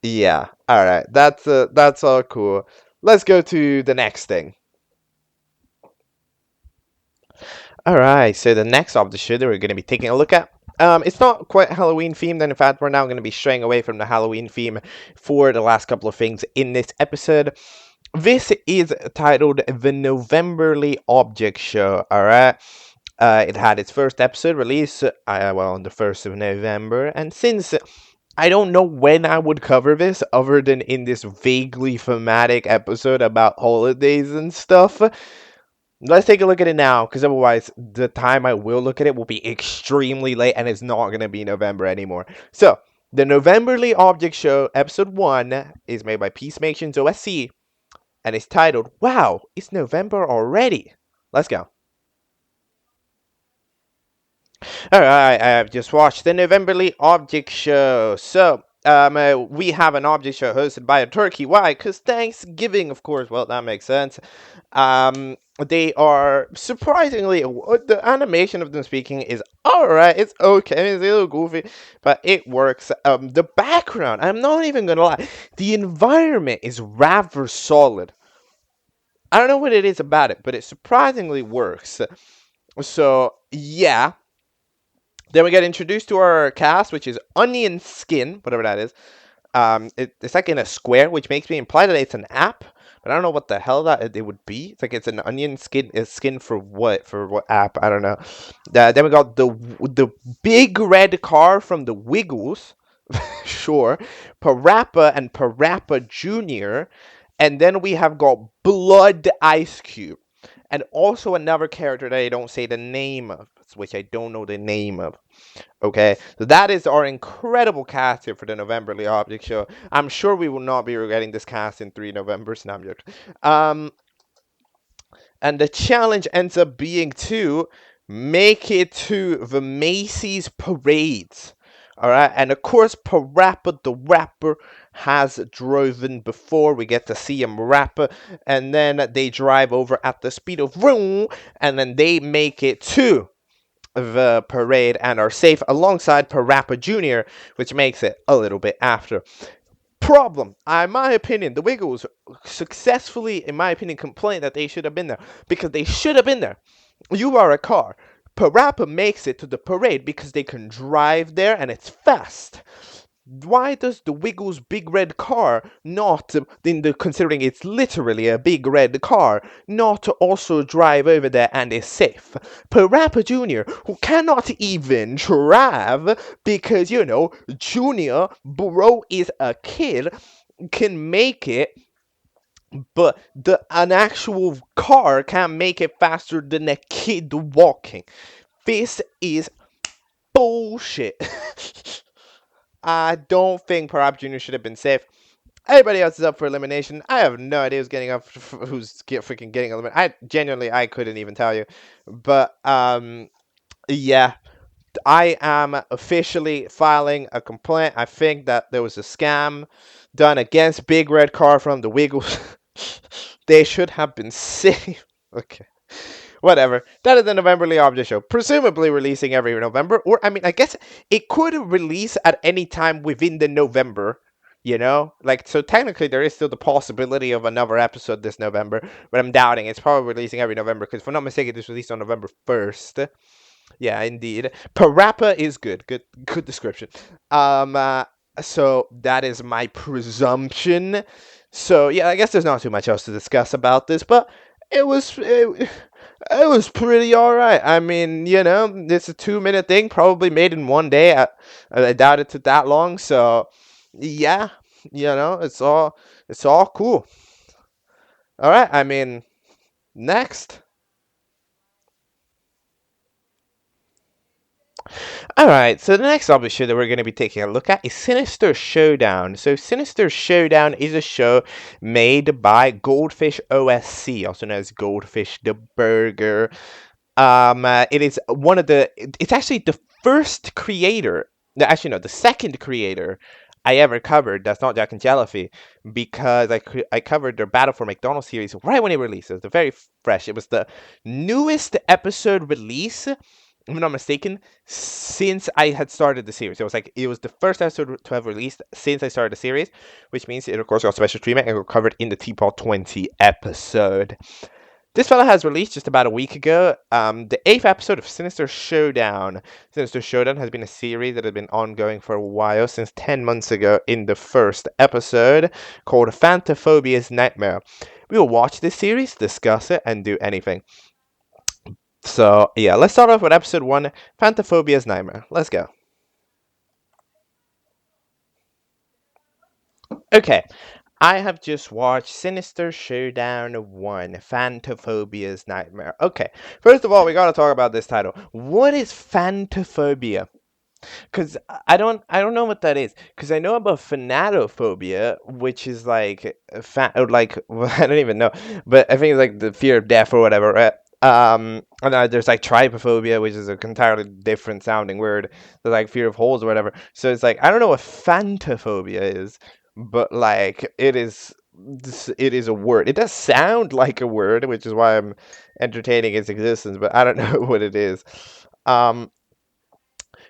A: yeah, all right, that's all cool. Let's go to the next thing. All right, so the next of the show that we're going to be taking a look at, it's not quite Halloween themed, and in fact, we're now going to be straying away from the Halloween theme for the last couple of things in this episode. This is titled The Novemberly Object Show, all right? It had its first episode released, on the 1st of November, and since I don't know when I would cover this other than in this vaguely thematic episode about holidays and stuff, let's take a look at it now, because otherwise the time I will look at it will be extremely late and it's not going to be November anymore. So, the Novemberly Object Show, Episode 1, is made by PeaceMapleOSC, and it's titled, Wow, it's November already. Let's go. Alright, I have just watched the Novemberly Object Show. So, we have an object show hosted by a turkey. Why? Because Thanksgiving, of course. Well, that makes sense. They are surprisingly, the animation of them speaking is alright. It's okay. It's a little goofy, but it works. The background, I'm not even gonna lie, the environment is rather solid. I don't know what it is about it, but it surprisingly works. So, yeah. Then we get introduced to our cast, which is Onion Skin, whatever that is. It's like in a square, which makes me imply that it's an app, but I don't know what the hell that it would be. It's like it's an onion skin. A skin for what? For what app? I don't know. Then we got the big red car from the Wiggles, sure. Parappa and Parappa Junior, and then we have got Blood Ice Cube, and also another character that I don't say the name of, which I don't know the name of. Okay, so that is our incredible cast here for the Novemberly Object Show. I'm sure we will not be regretting this cast in 3 Novembers. No, I'm joking. And the challenge ends up being to make it to the Macy's parades. Alright, and of course, Parappa the Rapper has driven before. We get to see him rap, and then they drive over at the speed of vroom, and then they make it to the parade and are safe alongside Parappa Jr., which makes it a little bit after. Problem, in my opinion, the Wiggles successfully, in my opinion, complain that they should have been there, because they should have been there. You are a car. Parappa makes it to the parade because they can drive there and it's fast. Why does the Wiggles big red car not, considering it's literally a big red car, not also drive over there and is safe? Parappa Jr., who cannot even drive because, Junior, bro, is a kid, can make it, but an actual car can't make it faster than a kid walking. This is bullshit. I don't think Parappa Jr. should have been safe. Everybody else is up for elimination. I have no idea who's getting up, who's freaking getting eliminated. I couldn't even tell you. But yeah, I am officially filing a complaint. I think that there was a scam done against Big Red Car from the Wiggles. They should have been safe. Okay. Whatever. That is the Novemberly Object Show, presumably releasing every November. Or, I guess it could release at any time within the November, so technically there is still the possibility of another episode this November, but I'm doubting. It's probably releasing every November, because if I'm not mistaken, this released on November 1st. Yeah, indeed. Parappa is good. Good description. So that is my presumption. So, yeah, I guess there's not too much else to discuss about this, but it was pretty alright. It's a 2-minute thing, probably made in one day. I doubt it took that long, so yeah, it's all cool. Alright, next. Alright, so the next object show that we're going to be taking a look at is Sinister Showdown. So Sinister Showdown is a show made by Goldfish OSC, also known as Goldfish the Burger. It is it's actually the first creator, actually no, the second creator I ever covered that's not Jack and Jellyfy, because I covered their Battle for McDonald's series right when it released. It was very fresh. It was the newest episode release, if I'm not mistaken, since I had started the series. It was the first episode to have released since I started the series, which means it of course got special treatment and got covered in the Teapot 20 episode. This fella has released just about a week ago the 8th episode of Sinister Showdown. Sinister Showdown has been a series that has been ongoing for a while, since 10 months ago in the first episode, called Thantaphobias Nightmare. We will watch this series, discuss it, and do anything. So, yeah, let's start off with episode 1, Thantaphobias Nightmare. Let's go. Okay, I have just watched Sinister Showdown 1, Thantaphobias Nightmare. Okay, first of all, we gotta talk about this title. What is Thantaphobia? Because I don't know what that is. Because I know about Thanatophobia, which is like, I don't even know. But I think it's like the fear of death or whatever, right? And there's like trypophobia, which is a entirely different sounding word. There's like fear of holes or whatever. So it's like I don't know what Thantaphophia is, but like it is a word. It does sound like a word, which is why I'm entertaining its existence, but I don't know what it is. Um,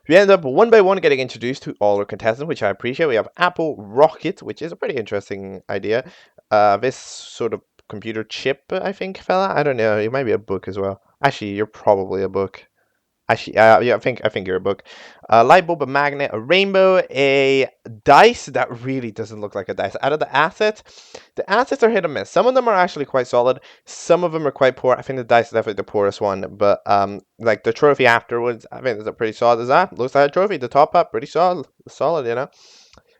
A: we end up one by one getting introduced to all our contestants, which I appreciate. We have Apple Rocket, which is a pretty interesting idea. This sort of computer chip, I think, fella. I don't know. It might be a book as well. Actually, you're probably a book. Actually, yeah, I think you're a book. A light bulb, a magnet, a rainbow, a dice that really doesn't look like a dice. Out of the assets are hit or miss. Some of them are actually quite solid. Some of them are quite poor. I think the dice is definitely the poorest one. But like the trophy afterwards, I think it's a pretty solid design. Looks like a trophy. The top up, pretty solid, you know.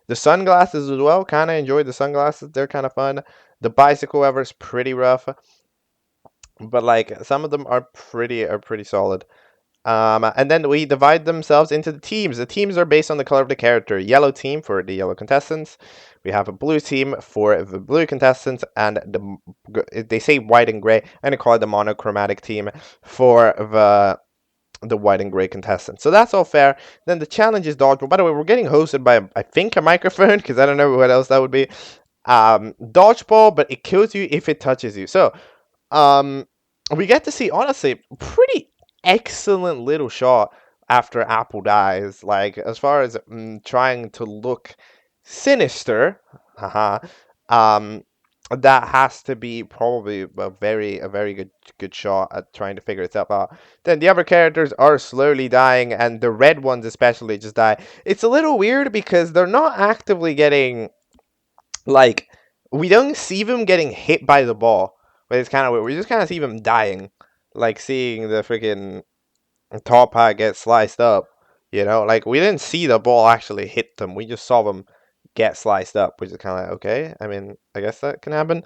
A: The sunglasses as well. Kind of enjoyed the sunglasses. They're kind of fun. The bicycle, however, is pretty rough. But like some of them are pretty solid. And then we divide themselves into the teams. The teams are based on the color of the character. Yellow team for the yellow contestants. We have a blue team for the blue contestants, and they say white and gray. I'm gonna call it the monochromatic team for the white and gray contestants. So that's all fair. Then the challenge is dodgeball. By the way, we're getting hosted by I think a microphone because I don't know what else that would be. Dodgeball, but it kills you if it touches you. So we get to see honestly pretty excellent little shot after Apple dies. Like as far as trying to look sinister, haha. That has to be probably a very good shot at trying to figure itself out. Then the other characters are slowly dying, and the red ones especially just die. It's a little weird because they're not actively getting like we don't see them getting hit by the ball, but it's kind of weird. We just kind of see them dying, like seeing the freaking top hat get sliced up. You know, like we didn't see the ball actually hit them. We just saw them get sliced up, which is kind of like okay. I mean, I guess that can happen.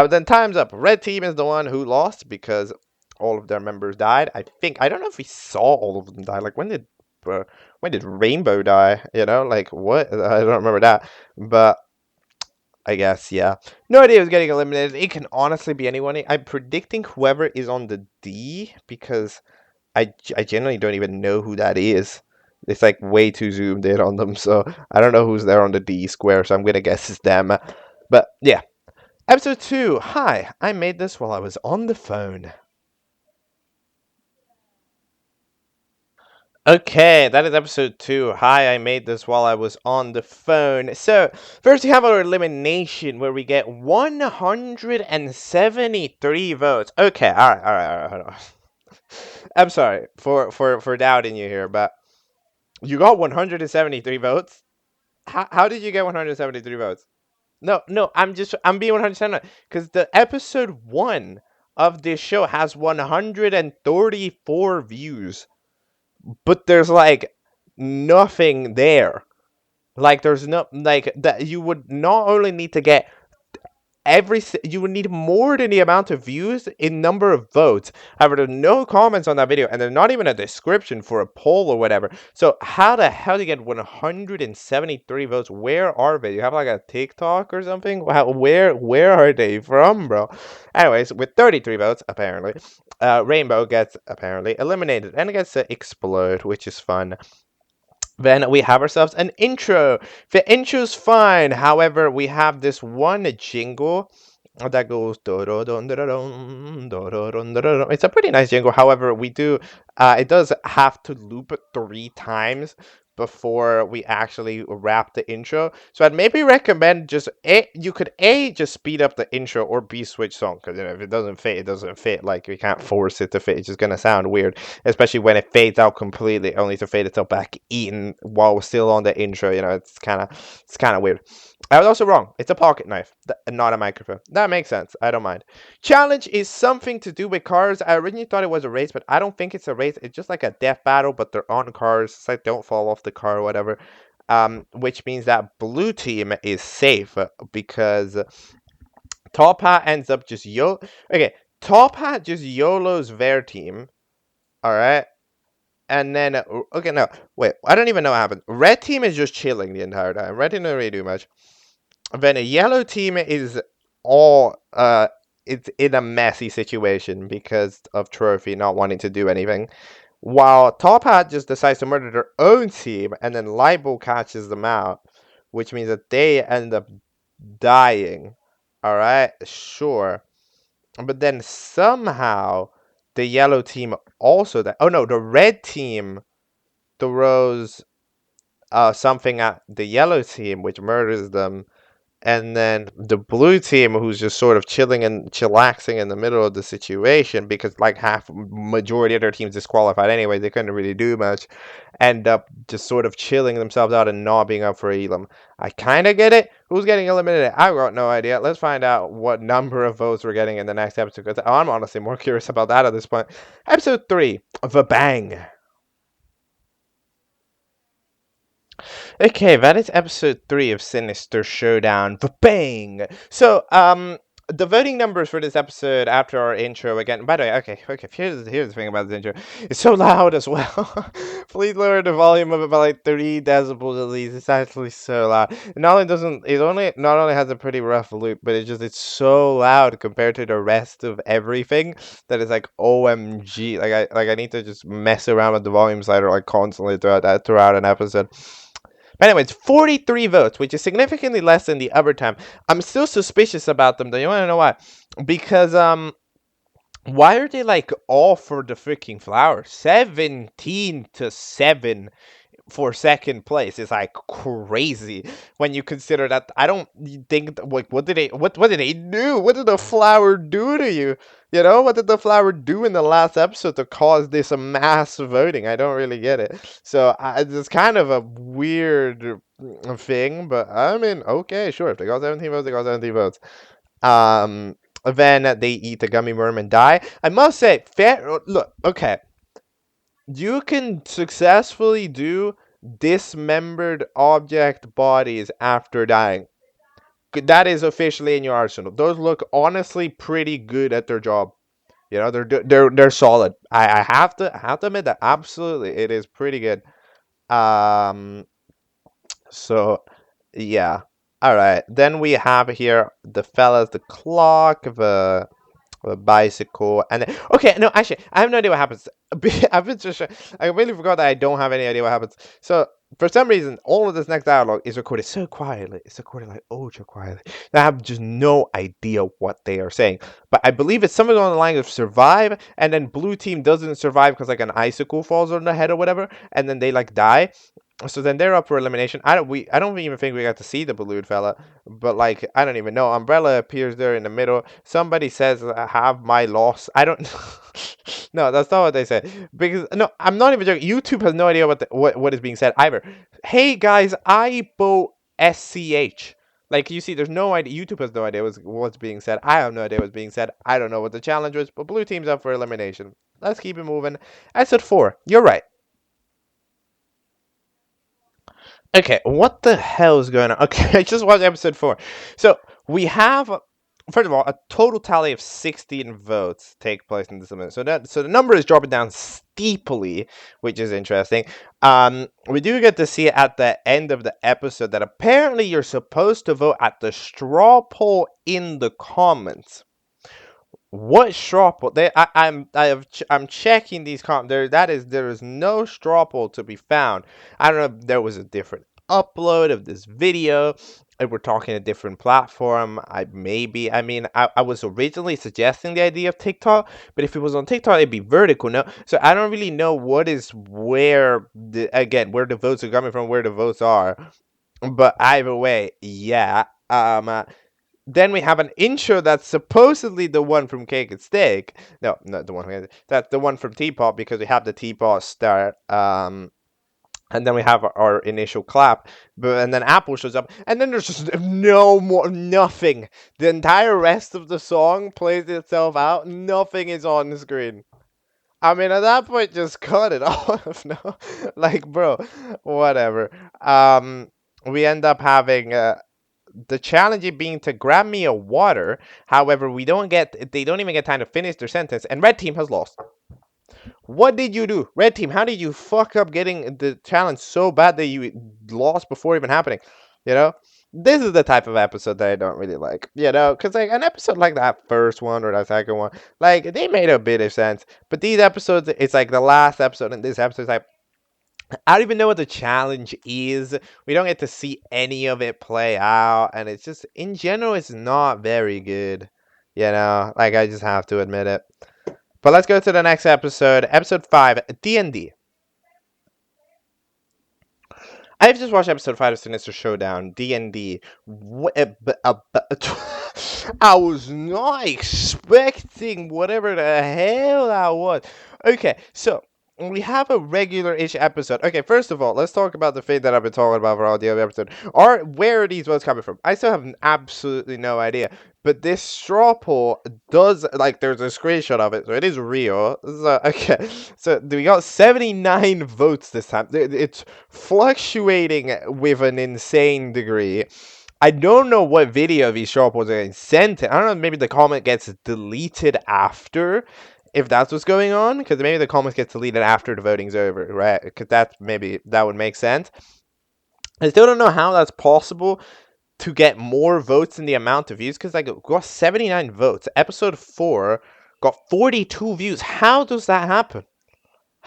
A: Then time's up. Red team is the one who lost because all of their members died. I don't know if we saw all of them die. Like when did Rainbow die? You know, like what? I don't remember that, but I guess, yeah. No idea who's getting eliminated. It can honestly be anyone. I'm predicting whoever is on the D because I generally don't even know who that is. It's like way too zoomed in on them, so I don't know who's there on the D square, so I'm gonna guess it's them. But yeah. Episode 2. Hi, I made this while I was on the phone. Okay, that is episode 2. Hi, I made this while I was on the phone. So, first we have our elimination where we get 173 votes. Okay, alright, hold on. I'm sorry for doubting you here, but you got 173 votes? How did you get 173 votes? No, I'm being 100% because the episode 1 of this show has 134 views. But there's like nothing there. Like there's no like that you would not only need to get you would need more than the amount of views in number of votes. However, there's no comments on that video, and there's not even a description for a poll or whatever. So how the hell do you get 173 votes? Where are they? You have like a TikTok or something? Where are they from, bro? Anyways, with 33 votes, apparently, Rainbow gets apparently eliminated and gets to explode, which is fun. Then we have ourselves an intro. The intro's fine. However, we have this one jingle that goes. It's a pretty nice jingle. However, it does have to loop 3 times before we actually wrap the intro. So I'd maybe recommend you could just speed up the intro or B switch song because if it doesn't fit, it doesn't fit. Like we can't force it to fit. It's just gonna sound weird, especially when it fades out completely, only to fade itself back in while we're still on the intro. You know, it's kind of weird. I was also wrong. It's a pocket knife, not a microphone. That makes sense. I don't mind. Challenge is something to do with cars. I originally thought it was a race, but I don't think it's a race. It's just like a death battle, but they're on cars. It's like don't fall off the car or whatever. Which means that blue team is safe because Top Hat ends up just Okay, Top Hat just YOLOs their team. All right. And then, okay, no, wait, I don't even know what happened. Red team is just chilling the entire time. Red team doesn't really do much. Then a yellow team is all it's in a messy situation because of Trophy not wanting to do anything. While Top Hat just decides to murder their own team, and then Libel catches them out, which means that they end up dying. Alright, sure. But then somehow the yellow team also died. Oh no, the red team throws something at the yellow team, which murders them. And then the blue team, who's just sort of chilling and chillaxing in the middle of the situation because like majority of their teams disqualified anyway, they couldn't really do much, end up just sort of chilling themselves out and not being up for Elam. I kind of get it. Who's getting eliminated? I got no idea. Let's find out what number of votes we're getting in the next episode, because I'm honestly more curious about that at this point. Episode 3, The Bang. Okay, that is episode 3 of Sinister Showdown. Bang! So, the voting numbers for this episode after our intro again. By the way, okay. Here's the thing about this intro. It's so loud as well. Please lower the volume of it by like 3 decibels at least. It's actually so loud. Not only has a pretty rough loop, but it's so loud compared to the rest of everything that is like OMG. I need to just mess around with the volume slider like constantly throughout an episode. But anyways, 43 votes, which is significantly less than the other time. I'm still suspicious about them, though. You want to know why? Because, why are they, like, all for the freaking flower? 17-7 for second place is, like, crazy when you consider that. I don't think, like, what did they do? What did the flower do to you? You know, what did the flower do in the last episode to cause this mass voting? I don't really get it. So it's kind of a weird thing, but I mean, okay, sure. If they got 17 votes, they got 17 votes. Then they eat the gummy worm and die. I must say, look, okay. You can successfully do dismembered object bodies after dying. That is officially in your arsenal. Those look honestly pretty good at their job. You know, they're solid. I have to admit that absolutely it is pretty good. So yeah. All right. Then we have here the fellas, the clock, the bicycle, and then, okay, no, actually, I have no idea what happens. I've been just, I really forgot that I don't have any idea what happens. So for some reason, all of this next dialogue is recorded so quietly. It's recorded like ultra quietly. I have just no idea what they are saying. But I believe it's something on the line of survive, and then blue team doesn't survive because like an icicle falls on the head or whatever, and then they like die. So then they're up for elimination. I don't even think we got to see the balloon fella, but like I don't even know. Umbrella appears there in the middle. Somebody says, "Have my loss." I don't. No, that's not what they said. Because no, I'm not even joking. YouTube has no idea what is being said either. Hey guys, I vote SCH. Like you see, there's no idea. YouTube has no idea what's being said. I have no idea what's being said. I don't know what the challenge was, but blue team's up for elimination. Let's keep it moving. Episode 4. You're right. Okay, what the hell is going on? Okay, I just watched episode 4. So we have, first of all, a total tally of 16 votes take place in this event. So the number is dropping down steeply, which is interesting. We do get to see at the end of the episode that apparently you're supposed to vote at the straw poll in the comments. What straw poll? I'm checking these comments. There is no straw poll to be found. I don't know if there was a different upload of this video. If we're talking a different platform, I was originally suggesting the idea of TikTok, but if it was on TikTok, it'd be vertical. No, so I don't really know where the votes are coming from, where the votes are. But either way, yeah. Then we have an intro that's supposedly the one from Cake and Steak. No, not the one. That's the one from Teapot because we have the Teapot start. And then we have our initial clap. And then Apple shows up. And then there's just nothing. The entire rest of the song plays itself out. Nothing is on the screen. I mean, at that point, just cut it off. No, like, bro, whatever. We end up having the challenge being to grab me a water. However, they don't even get time to finish their sentence, and red team has lost. What did you do, red team? How did you fuck up getting the challenge so bad that you lost before even happening? You know, This is the type of episode that I don't really like, because like an episode like that first one or that second one, like they made a bit of sense. But these episodes, it's like the last episode and this episode is like, I don't even know what the challenge is. We don't get to see any of it play out, and it's just in general, it's not very good. Like I just have to admit it. But let's go to the next episode, episode 5, D&D. I've just watched episode 5 of Sinister Showdown, D&D. I was not expecting whatever the hell that was. Okay, so we have a regular-ish episode. Okay, first of all, let's talk about the thing that I've been talking about for all the other episode. Where are these votes coming from? I still have absolutely no idea. But this straw poll does, like, there's a screenshot of it, so it is real. So, okay, so we got 79 votes this time. It's fluctuating with an insane degree. I don't know what video these straw polls are getting sent in. I don't know, maybe the comment gets deleted after, if that's what's going on, because maybe the comments get deleted after the voting's over, right? Because that would make sense. I still don't know how that's possible to get more votes than the amount of views, because like it got 79 votes. Episode 4 got 42 views. How does that happen?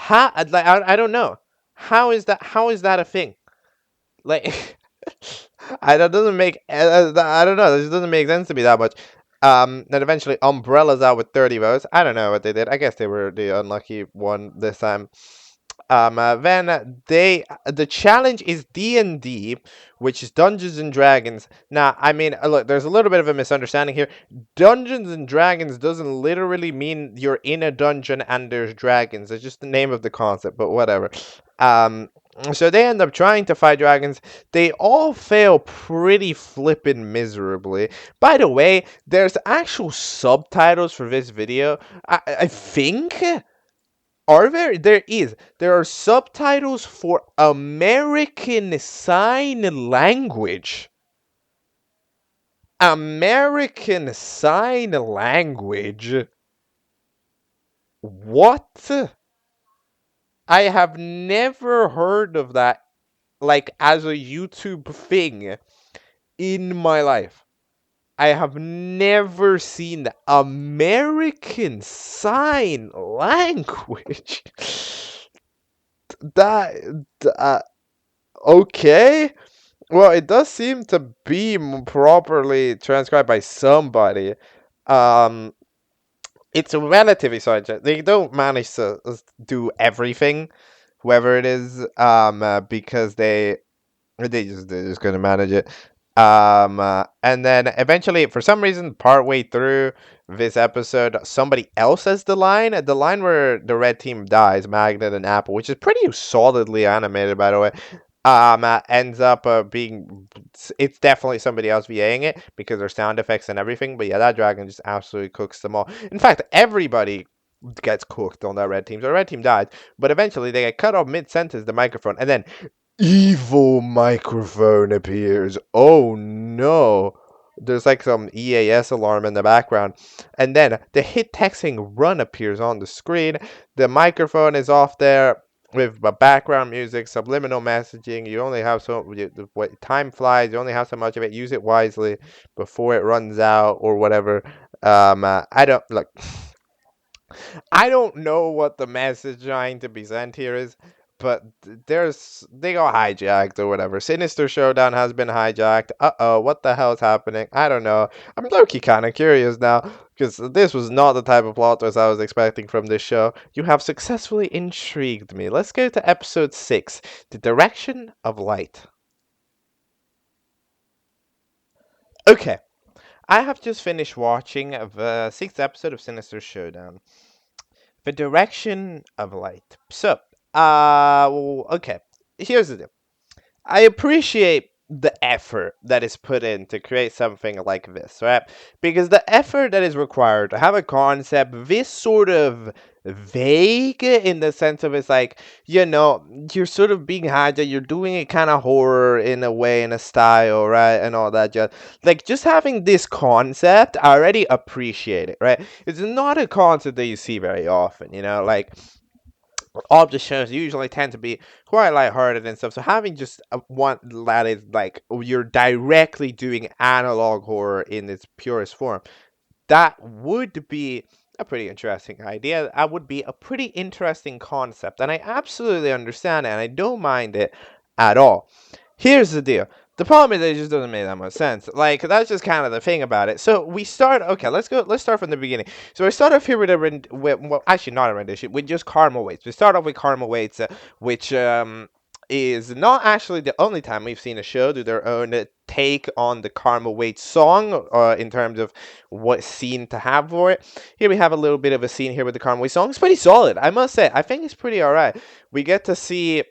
A: I don't know. How is that a thing? Like that doesn't make I don't know. This doesn't make sense to me that much. Then eventually Umbrella's out with 30 votes. I don't know what they did. I guess they were the unlucky one this time. Then the challenge is D&D, which is Dungeons and Dragons. Now, I mean, look, there's a little bit of a misunderstanding here. Dungeons and Dragons doesn't literally mean you're in a dungeon and there's dragons. It's just the name of the concept, but whatever. So they end up trying to fight dragons. They all fail pretty flippin' miserably. By the way, there's actual subtitles for this video. I think. Are there? There is. There are subtitles for American Sign Language. American Sign Language? What? I have never heard of that, like, as a YouTube thing in my life. I have never seen the American Sign Language. Okay. Well, it does seem to be properly transcribed by somebody. It's relatively subject. They don't manage to do everything, whoever it is, because they're just gonna manage it. And then eventually, for some reason, partway through this episode, somebody else says the line where the red team dies, Magnet and Apple, which is pretty solidly animated, by the way. Ends up being, it's definitely somebody else VAing it because there's sound effects and everything. But yeah, that dragon just absolutely cooks them all. In fact, everybody gets cooked on that red team. So the red team dies, but eventually they get cut off mid-sentence, the microphone, and then evil microphone appears. Oh no. There's like some EAS alarm in the background. And then the hit texting run appears on the screen. The microphone is off there with background music, subliminal messaging. You only have time flies. You only have so much of it. Use it wisely before it runs out or whatever. I don't know what the message trying to be sent here is, but they got hijacked or whatever. Sinister Showdown has been hijacked. What the hell's happening? I don't know. I'm low-key kind of curious now, because this was not the type of plot twist I was expecting from this show. You have successfully intrigued me. Let's go to episode 6, The Direction of Light. Okay, I have just finished watching the 6th episode of Sinister Showdown. The Direction of Light. So, okay. Here's the deal. I appreciate the effort that is put in to create something like this, right? Because the effort that is required to have a concept this sort of vague in the sense of it's like, you're sort of being hijacked, you're doing it kind of horror in a way, in a style, right? And all that. Just having this concept, I already appreciate it, right? It's not a concept that you see very often, object shows usually tend to be quite lighthearted and stuff. So having just one that is like you're directly doing analog horror in its purest form, that would be a pretty interesting idea. That would be a pretty interesting concept, and I absolutely understand it, and I don't mind it at all. Here's the deal. The problem is it just doesn't make that much sense. Like, that's just kind of the thing about it. So we start. Okay, let's start from the beginning. So we start off here with well, actually not a rendition, with just Karma Waits. We start off with Karma Waits, which is not actually the only time we've seen a show do their own take on the Karma Waits song, in terms of what scene to have for it. Here we have a little bit of a scene here with the Karma Waits song. It's pretty solid, I must say. I think it's pretty alright. We get to see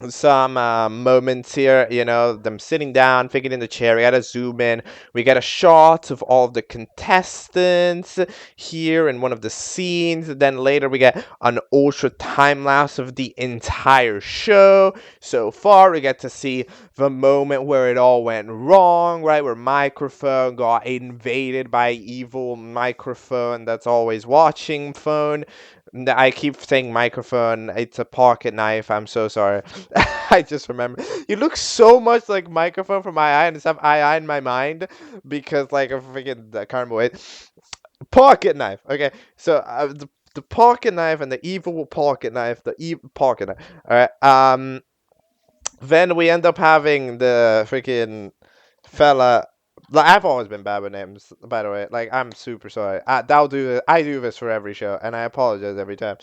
A: some moments here, them sitting down, thinking in the chair. We gotta zoom in. We get a shot of all of the contestants here in one of the scenes. Then later we get an ultra time lapse of the entire show. So far, we get to see the moment where it all went wrong, right? Where microphone got invaded by evil microphone that's always watching phone. I keep saying microphone. It's a pocket knife. I'm so sorry. I just remember. You look so much like microphone from my eye, and stuff. I in my mind because like a freaking Karma Wait. Pocket knife. Okay, so the pocket knife and the evil pocket knife, the evil pocket knife. All right. Then we end up having the freaking fella. Like, I've always been bad with names, by the way. Like, I'm super sorry. I do this for every show, and I apologize every time.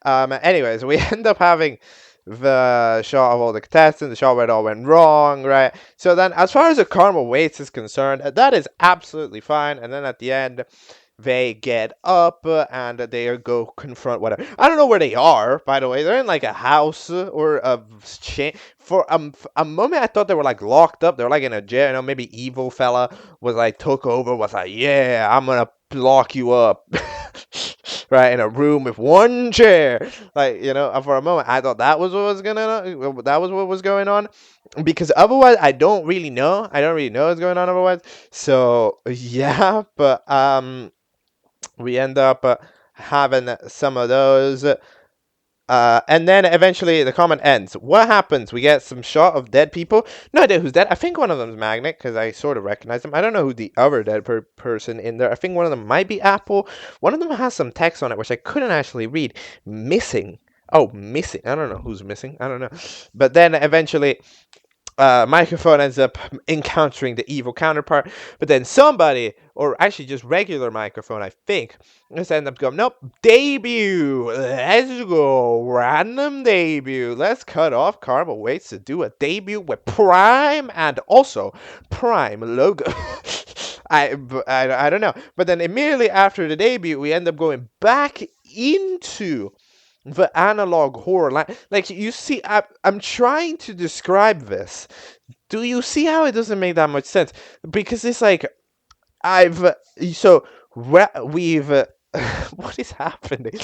A: Anyways, we end up having the shot of all the contestants, the shot where it all went wrong, right? So then, as far as the Karma Waits is concerned, that is absolutely fine. And then at the end, they get up and they go confront whatever. I don't know where they are, by the way. They're in like a house or a chain. For a moment, I thought they were like locked up. They're like in a jail. Maybe evil fella was like took over. Was like, yeah, I'm gonna lock you up, right, in a room with one chair. Like, for a moment, I thought that was what was going on. Because otherwise, I don't really know. I don't really know what's going on otherwise. So yeah, but we end up having some of those. And then eventually the comment ends. What happens? We get some shot of dead people. No idea who's dead. I think one of them is Magnet because I sort of recognize them. I don't know who the other dead person in there. I think one of them might be Apple. One of them has some text on it which I couldn't actually read. Missing. Oh, missing. I don't know who's missing. I don't know. But then eventually microphone ends up encountering the evil counterpart, but then somebody, or actually just regular microphone, I think, just end up going, nope, debut, let's go, random debut, let's cut off Karma Waits to do a debut with Prime and also Prime logo. I don't know, but then immediately after the debut, we end up going back into the analog horror like you see. I'm trying to describe this. Do you see how it doesn't make that much sense? Because it's like we've what is happening?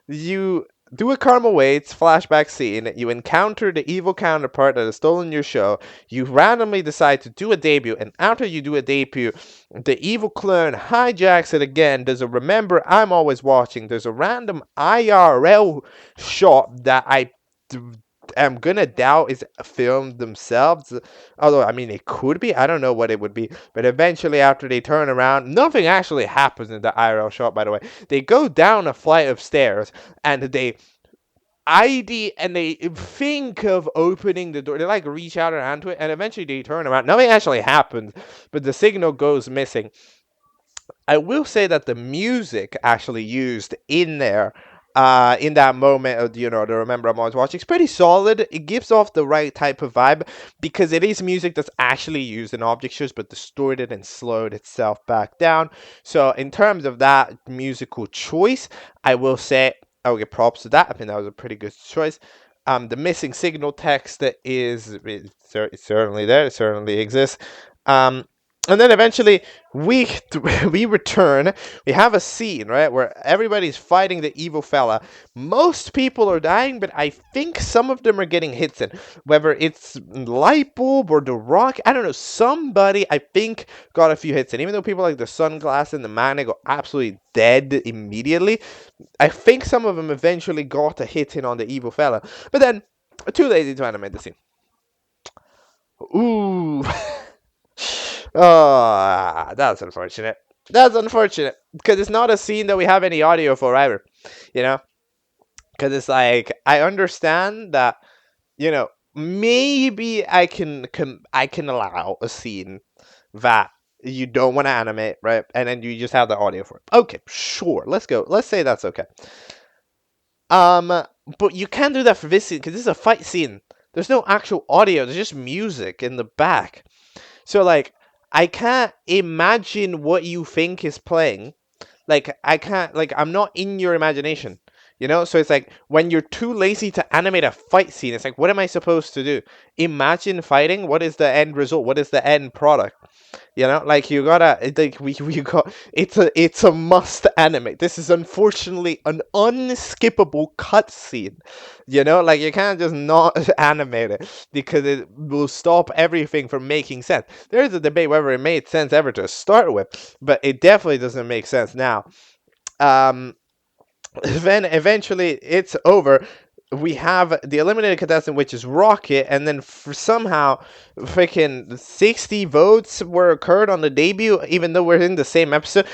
A: You do a Karma Waits flashback scene, you encounter the evil counterpart that has stolen your show, you randomly decide to do a debut, and after you do a debut, the evil clone hijacks it again. There's a remember I'm always watching. There's a random IRL shot that I am gonna doubt is filmed themselves. Although, I mean, it could be. I don't know what it would be. But eventually, after they turn around, nothing actually happens in the IRL shot, by the way. They go down a flight of stairs and they ID and they think of opening the door. They like reach out their hand to it and eventually they turn around. Nothing actually happens, but the signal goes missing. I will say that the music actually used in there, in that moment of, the remember I'm always watching, it's pretty solid. It gives off the right type of vibe because it is music that's actually used in object shows but distorted and slowed itself back down. So in terms of that musical choice, I will say I will give props to that. I think that was a pretty good choice. The missing signal text is it's certainly there. It certainly exists. And then eventually we we return. We have a scene, right, where everybody's fighting the evil fella. Most people are dying, but I think some of them are getting hits in. Whether it's Lightbulb or The Rock, I don't know. Somebody, I think, got a few hits in. Even though people like the Sunglass and the Magnet got absolutely dead immediately, I think some of them eventually got a hit in on the evil fella. But then, too lazy to animate the scene. Ooh. Oh, that's unfortunate. That's unfortunate because it's not a scene that we have any audio for either, you know. Because it's like I understand that, maybe I can allow a scene that you don't want to animate, right? And then you just have the audio for it. Okay, sure. Let's go. Let's say that's okay. But you can't do that for this scene because this is a fight scene. There's no actual audio. There's just music in the back. So like I can't imagine what you think is playing. Like I can't like I'm not in your imagination. So it's like when you're too lazy to animate a fight scene, it's like what am I supposed to do? Imagine fighting? What is the end result? What is the end product? Like you gotta like we got it's a must animate. This is unfortunately an unskippable cutscene. Like you can't just not animate it because it will stop everything from making sense. There's a debate whether it made sense ever to start with, but it definitely doesn't make sense now. Then eventually it's over. We have the eliminated contestant, which is Rocket, and then somehow freaking 60 votes were occurred on the debut, even though we're in the same episode.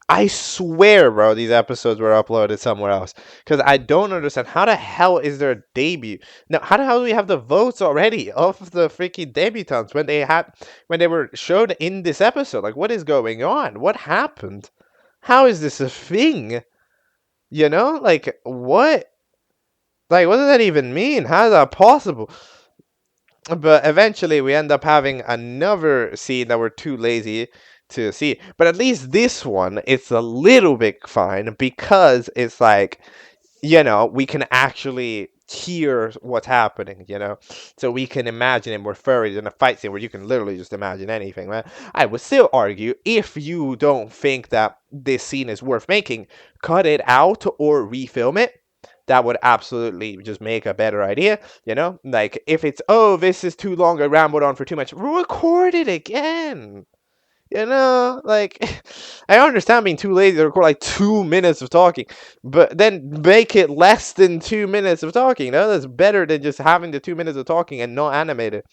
A: I swear, bro, these episodes were uploaded somewhere else. Because I don't understand. How the hell is there a debut? Now, how the hell do we have the votes already of the freaking debutants when they were showed in this episode? Like, what is going on? What happened? How is this a thing? Like, what? Like, what does that even mean? How is that possible? But eventually, we end up having another scene that we're too lazy to see. But at least this one, it's a little bit fine because it's like, we can actually hear what's happening, So we can imagine it more furry than a fight scene where you can literally just imagine anything, right? I would still argue, if you don't think that this scene is worth making, cut it out or refilm it. That would absolutely just make a better idea, Like, if it's, oh, this is too long, I rambled on for too much, record it again. Like, I understand being too lazy to record like 2 minutes of talking, but then make it less than 2 minutes of talking. That's better than just having the 2 minutes of talking and not animated.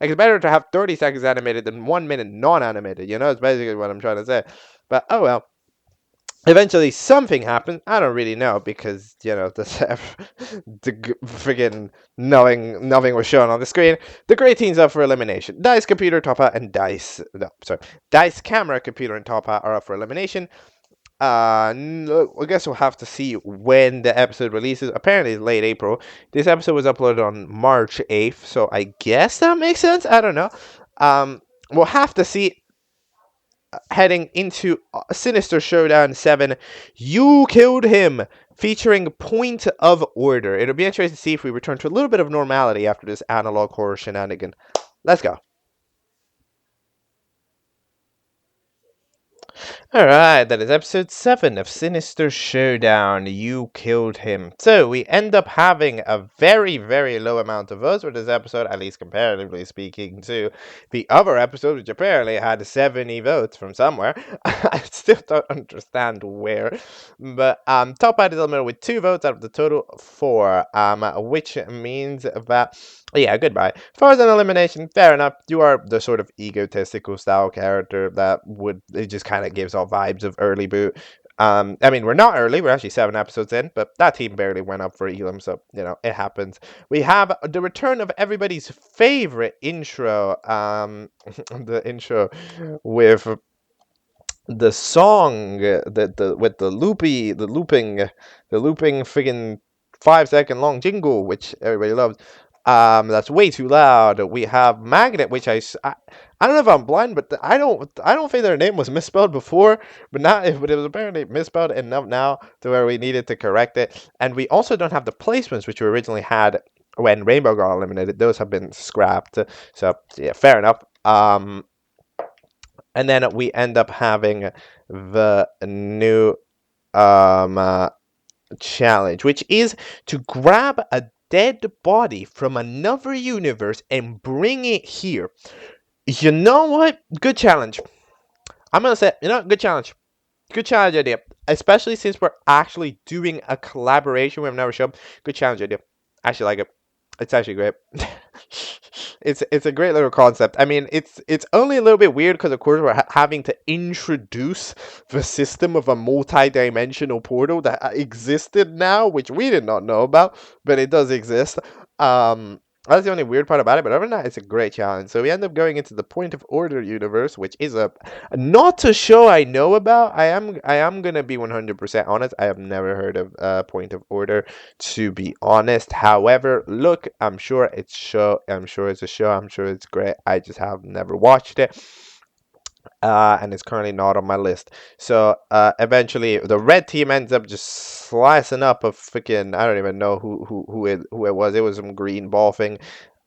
A: Like, it's better to have 30 seconds animated than 1 minute non-animated. It's basically what I'm trying to say. But oh well. Eventually, something happened. I don't really know because the friggin' nothing was shown on the screen. The gray team's up for elimination. Dice computer, Top Hat, and Dice camera, computer, and Top Hat are up for elimination. No, I guess we'll have to see when the episode releases. Apparently, it's late April. This episode was uploaded on March 8th, so I guess that makes sense. I don't know. We'll have to see. Heading into Sinister Showdown 7, You Killed Him, featuring Point of Order. It'll be interesting to see if we return to a little bit of normality after this analog horror shenanigan. Let's go. Alright, that is episode 7 of Sinister Showdown, You Killed Him. So, we end up having a very, very low amount of votes for this episode, at least comparatively speaking to the other episode, which apparently had 70 votes from somewhere. I still don't understand where. But, Top Hat is eliminated with 2 votes out of the total 4, which means that... Yeah, goodbye. As far as an elimination, fair enough. You are the sort of egotistical style character that it just kind of gives off vibes of early boot. I mean, we're not early. We're actually 7 episodes in, but that team barely went up for Elam, so, it happens. We have the return of everybody's favorite intro, the intro with the song, with the looping friggin' 5-second long jingle, which everybody loves. That's way too loud. We have Magnet, which I don't know if I'm blind, but I don't think their name was misspelled before, but it was apparently misspelled enough now to where we needed to correct it. And we also don't have the placements which we originally had when Rainbow got eliminated. Those have been scrapped. So yeah, fair enough. And then we end up having the new um, uh, challenge, which is to grab a dead body from another universe and bring it here. You know what? Good challenge. I'm gonna say, good challenge. Good challenge idea. Especially since we're actually doing a collaboration with another show. Good challenge idea. I actually like it. It's actually great. It's a great little concept. I mean, it's only a little bit weird because of course we're having to introduce the system of a multi-dimensional portal that existed now, which we did not know about, but it does exist. That's the only weird part about it, but other than that, it's a great challenge. So we end up going into the Point of Order universe, which is not a show I know about. I am gonna be 100% honest. I have never heard of Point of Order, to be honest. However, look, I'm sure it's show. I'm sure it's a show. I'm sure it's great. I just have never watched it. And it's currently not on my list. So eventually, the red team ends up just slicing up a freaking, I don't even know who it was. It was some green ball thing.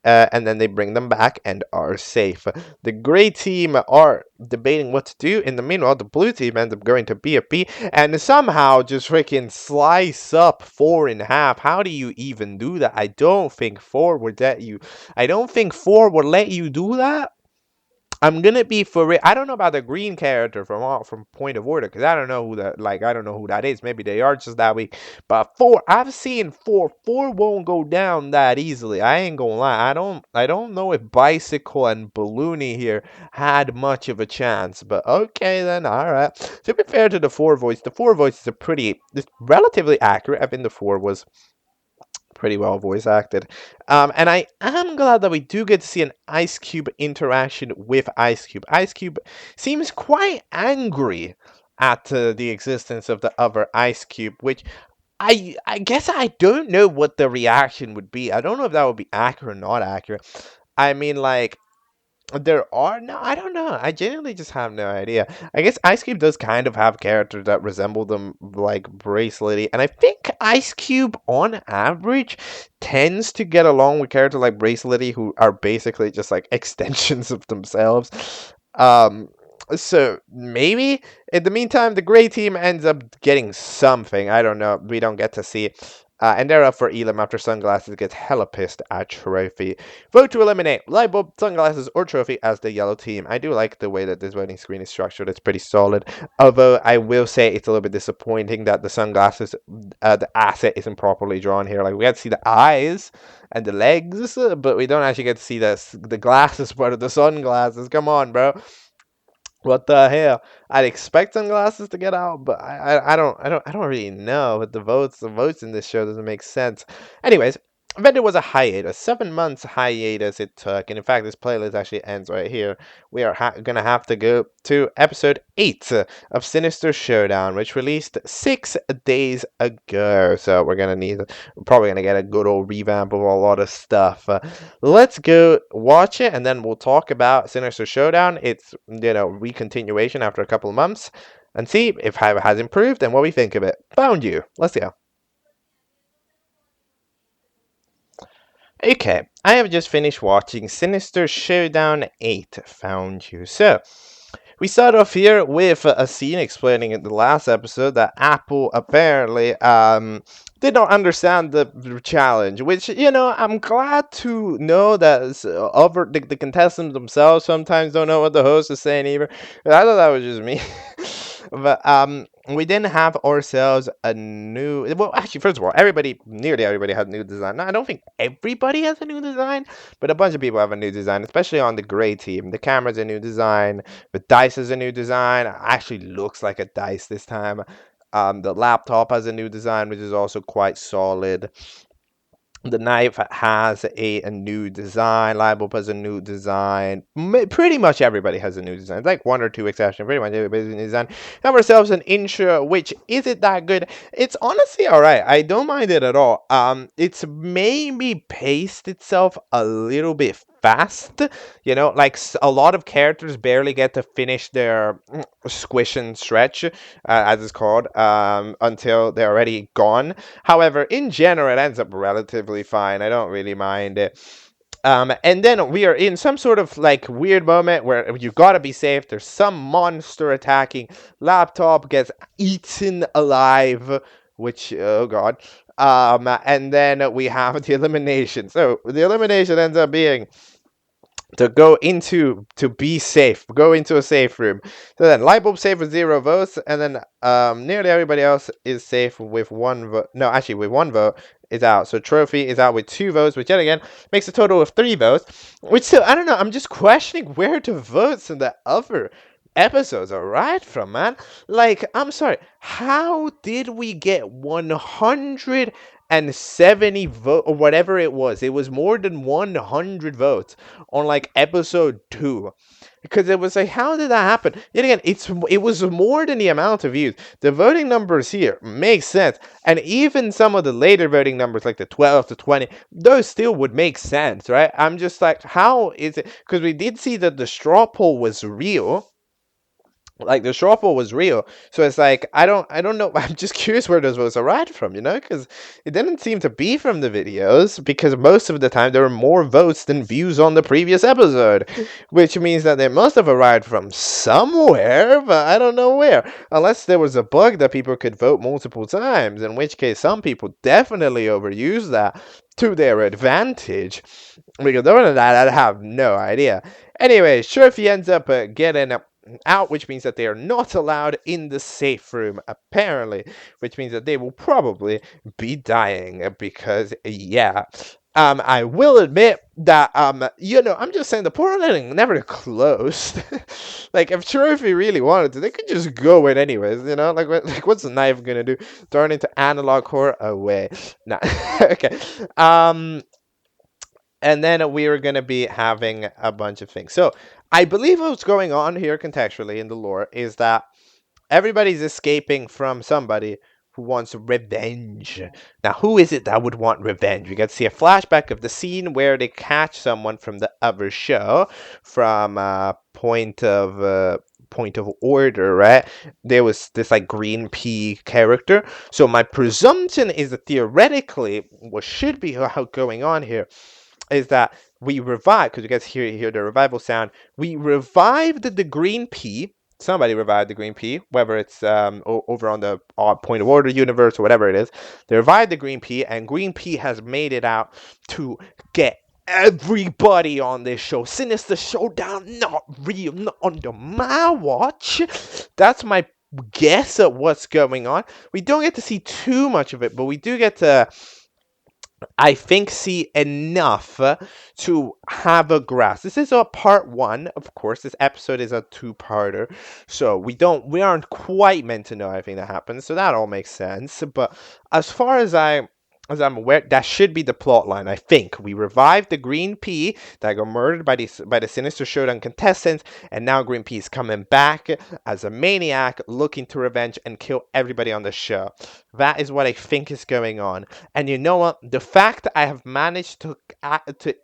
A: And then they bring them back and are safe. The gray team are debating what to do. In the meanwhile, the blue team ends up going to BFB and somehow just freaking slice up 4 in half. How do you even do that? I don't think 4 would let you. I don't think 4 would let you do that. I'm gonna be for real. I don't know about the green character from Point of Order because I don't know who that I don't know who that is. Maybe they are just that weak. But 4, I've seen 4. 4 won't go down that easily. I ain't gonna lie. I don't know if Bicycle and Balloony here had much of a chance. But okay then. All right. To be fair to the 4 voice is it's relatively accurate. I think the 4 was pretty well voice acted. And I am glad that we do get to see an Ice Cube interaction with Ice Cube. Ice Cube seems quite angry at the existence of the other Ice Cube, which I guess I don't know what the reaction would be. I don't know if that would be accurate or not accurate. I mean, like, there are no, I don't know. I genuinely just have no idea. I guess Ice Cube does kind of have characters that resemble them, like Bracelety, and I think Ice Cube, on average, tends to get along with characters like Bracelety, who are basically just like extensions of themselves. Um, so maybe in the meantime, the gray team ends up getting something. I don't know. We don't get to see. And they're up for Elam after Sunglasses gets hella pissed at Trophy. Vote to eliminate Lightbulb, Sunglasses, or Trophy as the yellow team. I do like the way that this voting screen is structured. It's pretty solid. Although I will say it's a little bit disappointing that the Sunglasses, the asset isn't properly drawn here. Like, we get to see the eyes and the legs, but we don't actually get to see the glasses part of the sunglasses. Come on, bro. What the hell? I'd expect Sunglasses to get out, but I don't really know. But the votes in this show doesn't make sense. Anyways, then there was a hiatus, 7 months hiatus it took, and in fact, this playlist actually ends right here. We are gonna have to go to episode 8 of Sinister Showdown, which released 6 days ago. So we're probably gonna get a good old revamp of a lot of stuff. Let's go watch it, and then we'll talk about Sinister Showdown. It's recontinuation after a couple of months, and see if it has improved and what we think of it. Found you. Let's go. Okay, I have just finished watching Sinister Showdown 8, Found You. So, we start off here with a scene explaining in the last episode that Apple apparently did not understand the challenge, which, I'm glad to know that the contestants themselves sometimes don't know what the host is saying either. I thought that was just me. But we didn't have ourselves a new. Well, actually, first of all, nearly everybody had a new design. Now, I don't think everybody has a new design, but a bunch of people have a new design, especially on the gray team. The camera's a new design. The dice is a new design. Actually, looks like a dice this time. The laptop has a new design, which is also quite solid. The knife has a new design. Libel has a new design. Pretty much everybody has a new design. It's like 1 or 2 exceptions. Pretty much everybody's a new design. Have ourselves an intro, which isn't that good. It's honestly alright. I don't mind it at all. It's maybe paced itself a little bit fast. Like a lot of characters barely get to finish their squish and stretch, as it's called, until they're already gone. However, in general, it ends up relatively fine. I don't really mind it. And then we are in some sort of like weird moment where you gotta be safe. There's some monster attacking. Laptop gets eaten alive, which, oh god. And then we have the elimination. So the elimination ends up being to be safe, go into a safe room. So then Lightbulb safe with 0 votes, and then nearly everybody else is safe with 1 vote. No, actually with 1 vote is out. So Trophy is out with 2 votes, which yet again makes a total of 3 votes. Which still, I don't know, I'm just questioning where the votes in the other episodes are right from, man. Like, I'm sorry, how did we get 170 vote or whatever it was? It was more than 100 votes on like episode 2, because it was like, how did that happen? Yet again, it was more than the amount of views. The voting numbers here make sense, and even some of the later voting numbers, like the 12 to 20, those still would make sense, right? I'm just like, how is it? Because we did see that the straw poll was real. Like the shortfall was real, so it's like I don't know. I'm just curious where those votes arrived from, because it didn't seem to be from the videos, because most of the time there were more votes than views on the previous episode, which means that they must have arrived from somewhere, but I don't know where, unless there was a bug that people could vote multiple times, in which case some people definitely overused that to their advantage, because other than that I have no idea. Anyway, Shurfy ends up getting out, which means that they are not allowed in the safe room, apparently, which means that they will probably be dying, because, yeah. I will admit that, I'm just saying the portal ending never closed. Like, if Trophy really wanted to, they could just go in anyways, like what's the knife gonna do? Turn into analog horror? Away. Nah. Okay. And then we are going to be having a bunch of things. So I believe what's going on here contextually in the lore is that everybody's escaping from somebody who wants revenge. Now, who is it that would want revenge? We get to see a flashback of the scene where they catch someone from the other show, from Point of Order, right? There was this like green pea character. So my presumption is that theoretically, what should be going on here is that we revive, because you guys hear the revival sound. We revived the green pea. Somebody revived the green pea, whether it's over on the Point of Order universe or whatever it is. They revived the green pea, and green pea has made it out to get everybody on this show. Sinister Showdown, not real, not under my watch. That's my guess at what's going on. We don't get to see too much of it, but we do get to, I think, see enough to have a grasp. This is a part 1, of course. This episode is a 2-parter, so we aren't quite meant to know everything that happens. So that all makes sense. But as far as I'm aware, that should be the plot line. I think we revived the green pea that got murdered by the Sinister Showdown contestants, and now green pea is coming back as a maniac, looking to revenge and kill everybody on the show. That is what I think is going on. And you know what? The fact that I have managed to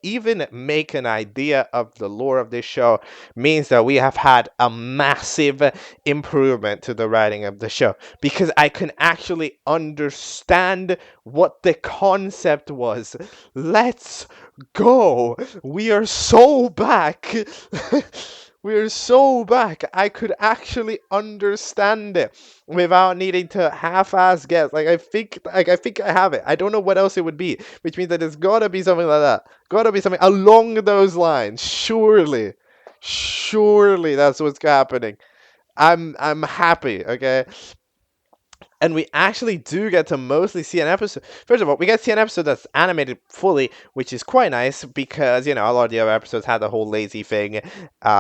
A: even make an idea of the lore of this show means that we have had a massive improvement to the writing of the show, because I can actually understand what the concept was. Let's go. We are so back. We're so back. I could actually understand it without needing to half-ass guess. I think I have it. I don't know what else it would be, which means that it's gotta be something like that. Gotta be something along those lines. Surely that's what's happening. I'm happy. Okay. And we actually do get to mostly see an episode. First of all, we get to see an episode that's animated fully, which is quite nice, because, a lot of the other episodes had the whole lazy thing,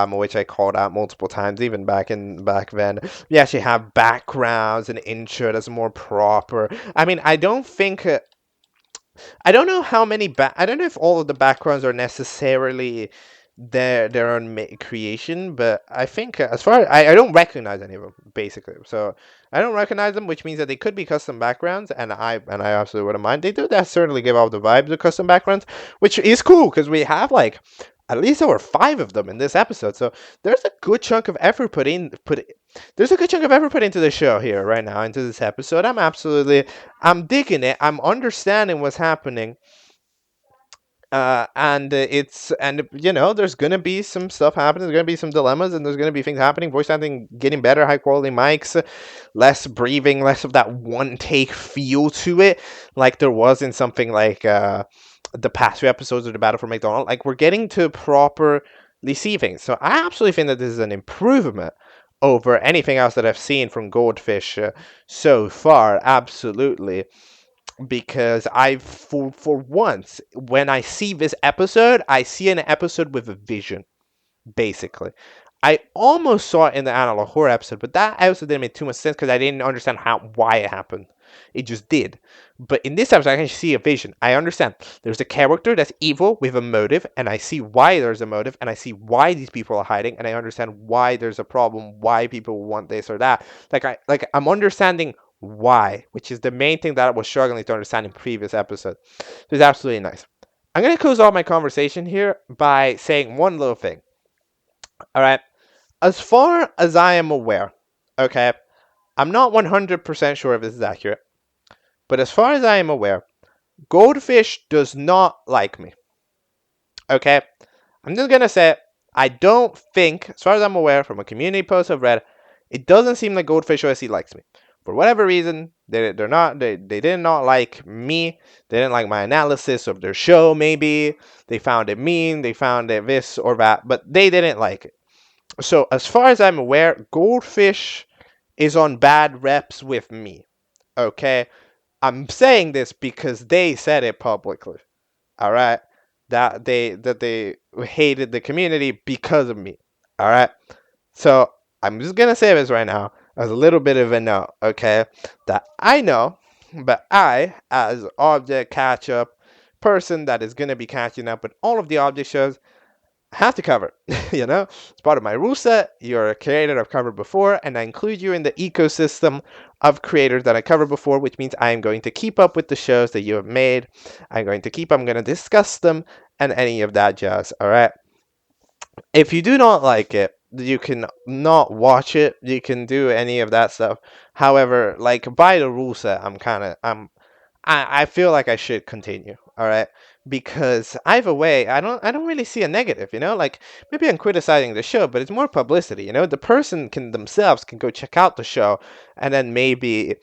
A: which I called out multiple times, even back then. We actually have backgrounds and intro that's more proper. I mean, I don't think... I don't know how many... I don't know if all of the backgrounds are necessarily their own creation, but I think as far as I don't recognize any of them, basically. So I don't recognize them, which means that they could be custom backgrounds, and I absolutely wouldn't mind. They do that certainly give off the vibes of custom backgrounds, which is cool, because we have like at least over 5 of them in this episode. So there's a good chunk of effort put into the show here right now, into this episode. I'm digging it. I'm understanding what's happening. And there's gonna be some stuff happening. There's gonna be some dilemmas, and there's gonna be things happening. Voice acting getting better, high quality mics, less breathing, less of that one take feel to it, like there was in something like the past few episodes of the Battle for McDonald. Like we're getting to properly see things. So I absolutely think that this is an improvement over anything else that I've seen from Goldfish so far. Absolutely, because for once when I see this episode, I see an episode with a vision. Basically, I almost saw it in the analog horror episode, but that episode didn't make too much sense because I didn't understand why it happened. It just did. But in this episode, I can see a vision. I understand there's a character that's evil with a motive, and I see why there's a motive, and I see why these people are hiding, and I understand why there's a problem, why people want this or that. I'm understanding why, which is the main thing that I was struggling to understand in previous episodes. So it's absolutely nice. I'm gonna close off my conversation here by saying one little thing. All right. As far as I am aware, okay, I'm not 100% sure if this is accurate, but as far as I am aware, Goldfish does not like me. Okay? I'm just gonna say, I don't think, as far as I'm aware, from a community post I've read, it doesn't seem like Goldfish OSC likes me. For whatever reason, they did not like me. They didn't like my analysis of their show, maybe. They found it mean, they found it this or that, but they didn't like it. So as far as I'm aware, Goldfish is on bad reps with me. Okay? I'm saying this because they said it publicly. All right? That they hated the community because of me. All right? So I'm just going to say this right now as a little bit of a note, okay? That I know, but I, as Object Catchup person that is going to be catching up with all of the object shows, have to cover. It's part of my rule set. You're a creator I've covered before, and I include you in the ecosystem of creators that I covered before, which means I am going to keep up with the shows that you have made. I'm going to discuss them and any of that jazz. All right. If you do not like it, you can not watch it. You can do any of that stuff. However, like by the rule set, I feel like I should continue, all right? Because either way, I don't really see a negative, Like maybe I'm criticizing the show, but it's more publicity, The person can themselves can go check out the show and then maybe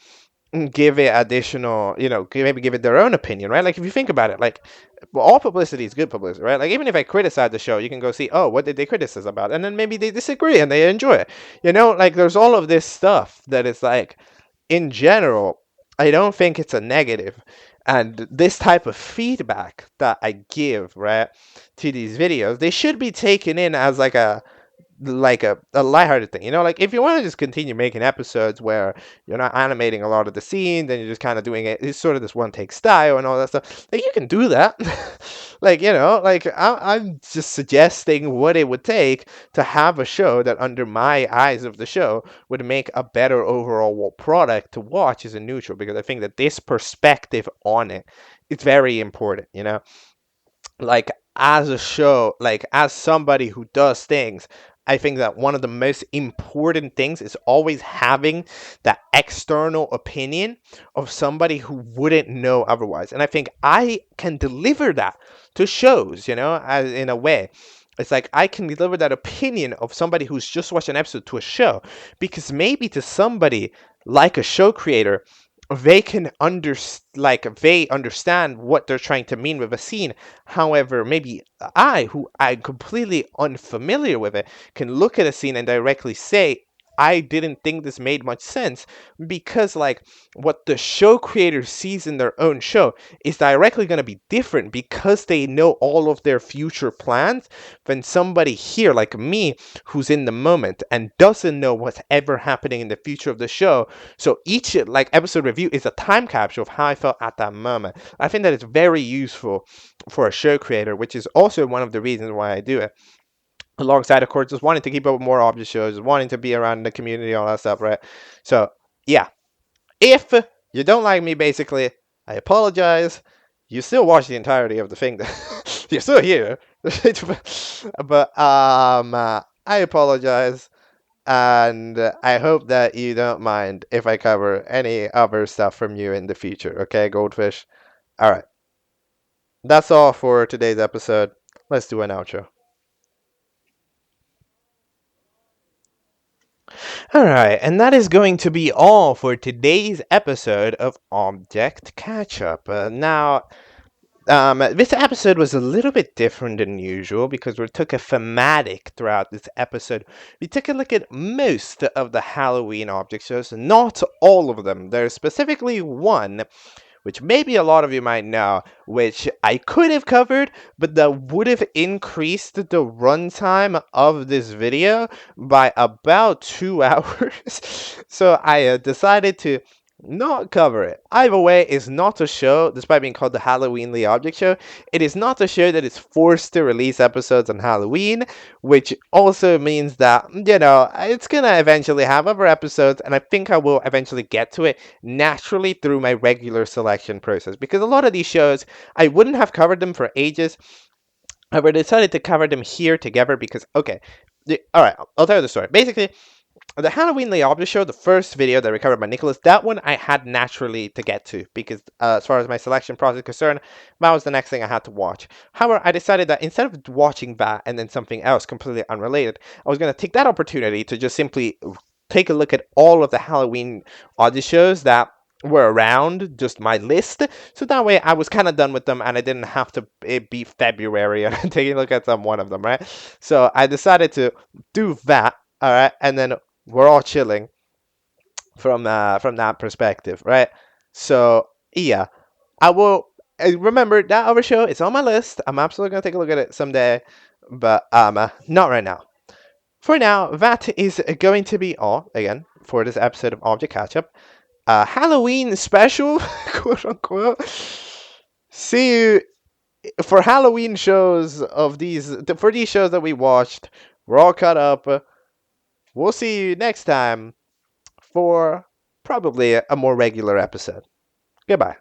A: give it additional, maybe give it their own opinion, right? Like if you think about it, like all publicity is good publicity, right? Like even if I criticize the show, you can go see, oh, what did they criticize about? And then maybe they disagree and they enjoy it. Like there's all of this stuff that is like in general, I don't think it's a negative. And this type of feedback that I give, right, to these videos, they should be taken in as like a lighthearted thing, Like if you want to just continue making episodes where you're not animating a lot of the scene, then you're just kind of doing it's sort of this one take style and all that stuff. Like you can do that. I'm just suggesting what it would take to have a show that, under my eyes of the show, would make a better overall product to watch as a neutral. Because I think that this perspective on it is very important. Like as a show, like as somebody who does things, I think that one of the most important things is always having that external opinion of somebody who wouldn't know otherwise. And I think I can deliver that to shows, as in a way. It's like I can deliver that opinion of somebody who's just watched an episode to a show, because maybe to somebody like a show creator, they can they understand what they're trying to mean with a scene. However, maybe who I'm completely unfamiliar with it, can look at a scene and directly say, I didn't think this made much sense, because like what the show creator sees in their own show is directly going to be different, because they know all of their future plans, than somebody here like me who's in the moment and doesn't know what's ever happening in the future of the show. So each like episode review is a time capsule of how I felt at that moment. I think that it's very useful for a show creator, which is also one of the reasons why I do it. Alongside, of course, just wanting to keep up with more object shows, wanting to be around the community, all that stuff, right? So, yeah. If you don't like me, basically, I apologize. You still watch the entirety of the thing. You're still here. But, I apologize. And I hope that you don't mind if I cover any other stuff from you in the future. Okay, Goldfish? All right. That's all for today's episode. Let's do an outro. Alright, and that is going to be all for today's episode of Object Catchup. This episode was a little bit different than usual because we took a thematic throughout this episode. We took a look at most of the Halloween object shows, not all of them. There's specifically one which maybe a lot of you might know, which I could have covered, but that would have increased the runtime of this video by about 2 hours. So I decided to not cover it. Either way, it's not a show, despite being called the Halloween Object Show, it is not a show that is forced to release episodes on Halloween, which also means that, it's gonna eventually have other episodes, and I think I will eventually get to it naturally through my regular selection process. Because a lot of these shows, I wouldn't have covered them for ages. I decided to cover them here together because, okay, alright, I'll tell you the story. Basically, the Halloween Object Show, the first video that I covered by Nicholas, that one I had naturally to get to because as far as my selection process is concerned, that was the next thing I had to watch. However, I decided that instead of watching that and then something else completely unrelated, I was going to take that opportunity to just simply take a look at all of the Halloween audio shows that were around, just my list. So that way I was kind of done with them and I didn't have to be February and take a look at some one of them, right? So I decided to do that, all right, and then we're all chilling from that perspective, right? So yeah, I will remember that other show. It's on my list. I'm absolutely gonna take a look at it someday, but not right now. For now, that is going to be all again for this episode of Object Catchup, Halloween special, quote unquote. See you for Halloween shows of these for these shows that we watched. We're all caught up. We'll see you next time for probably a more regular episode. Goodbye.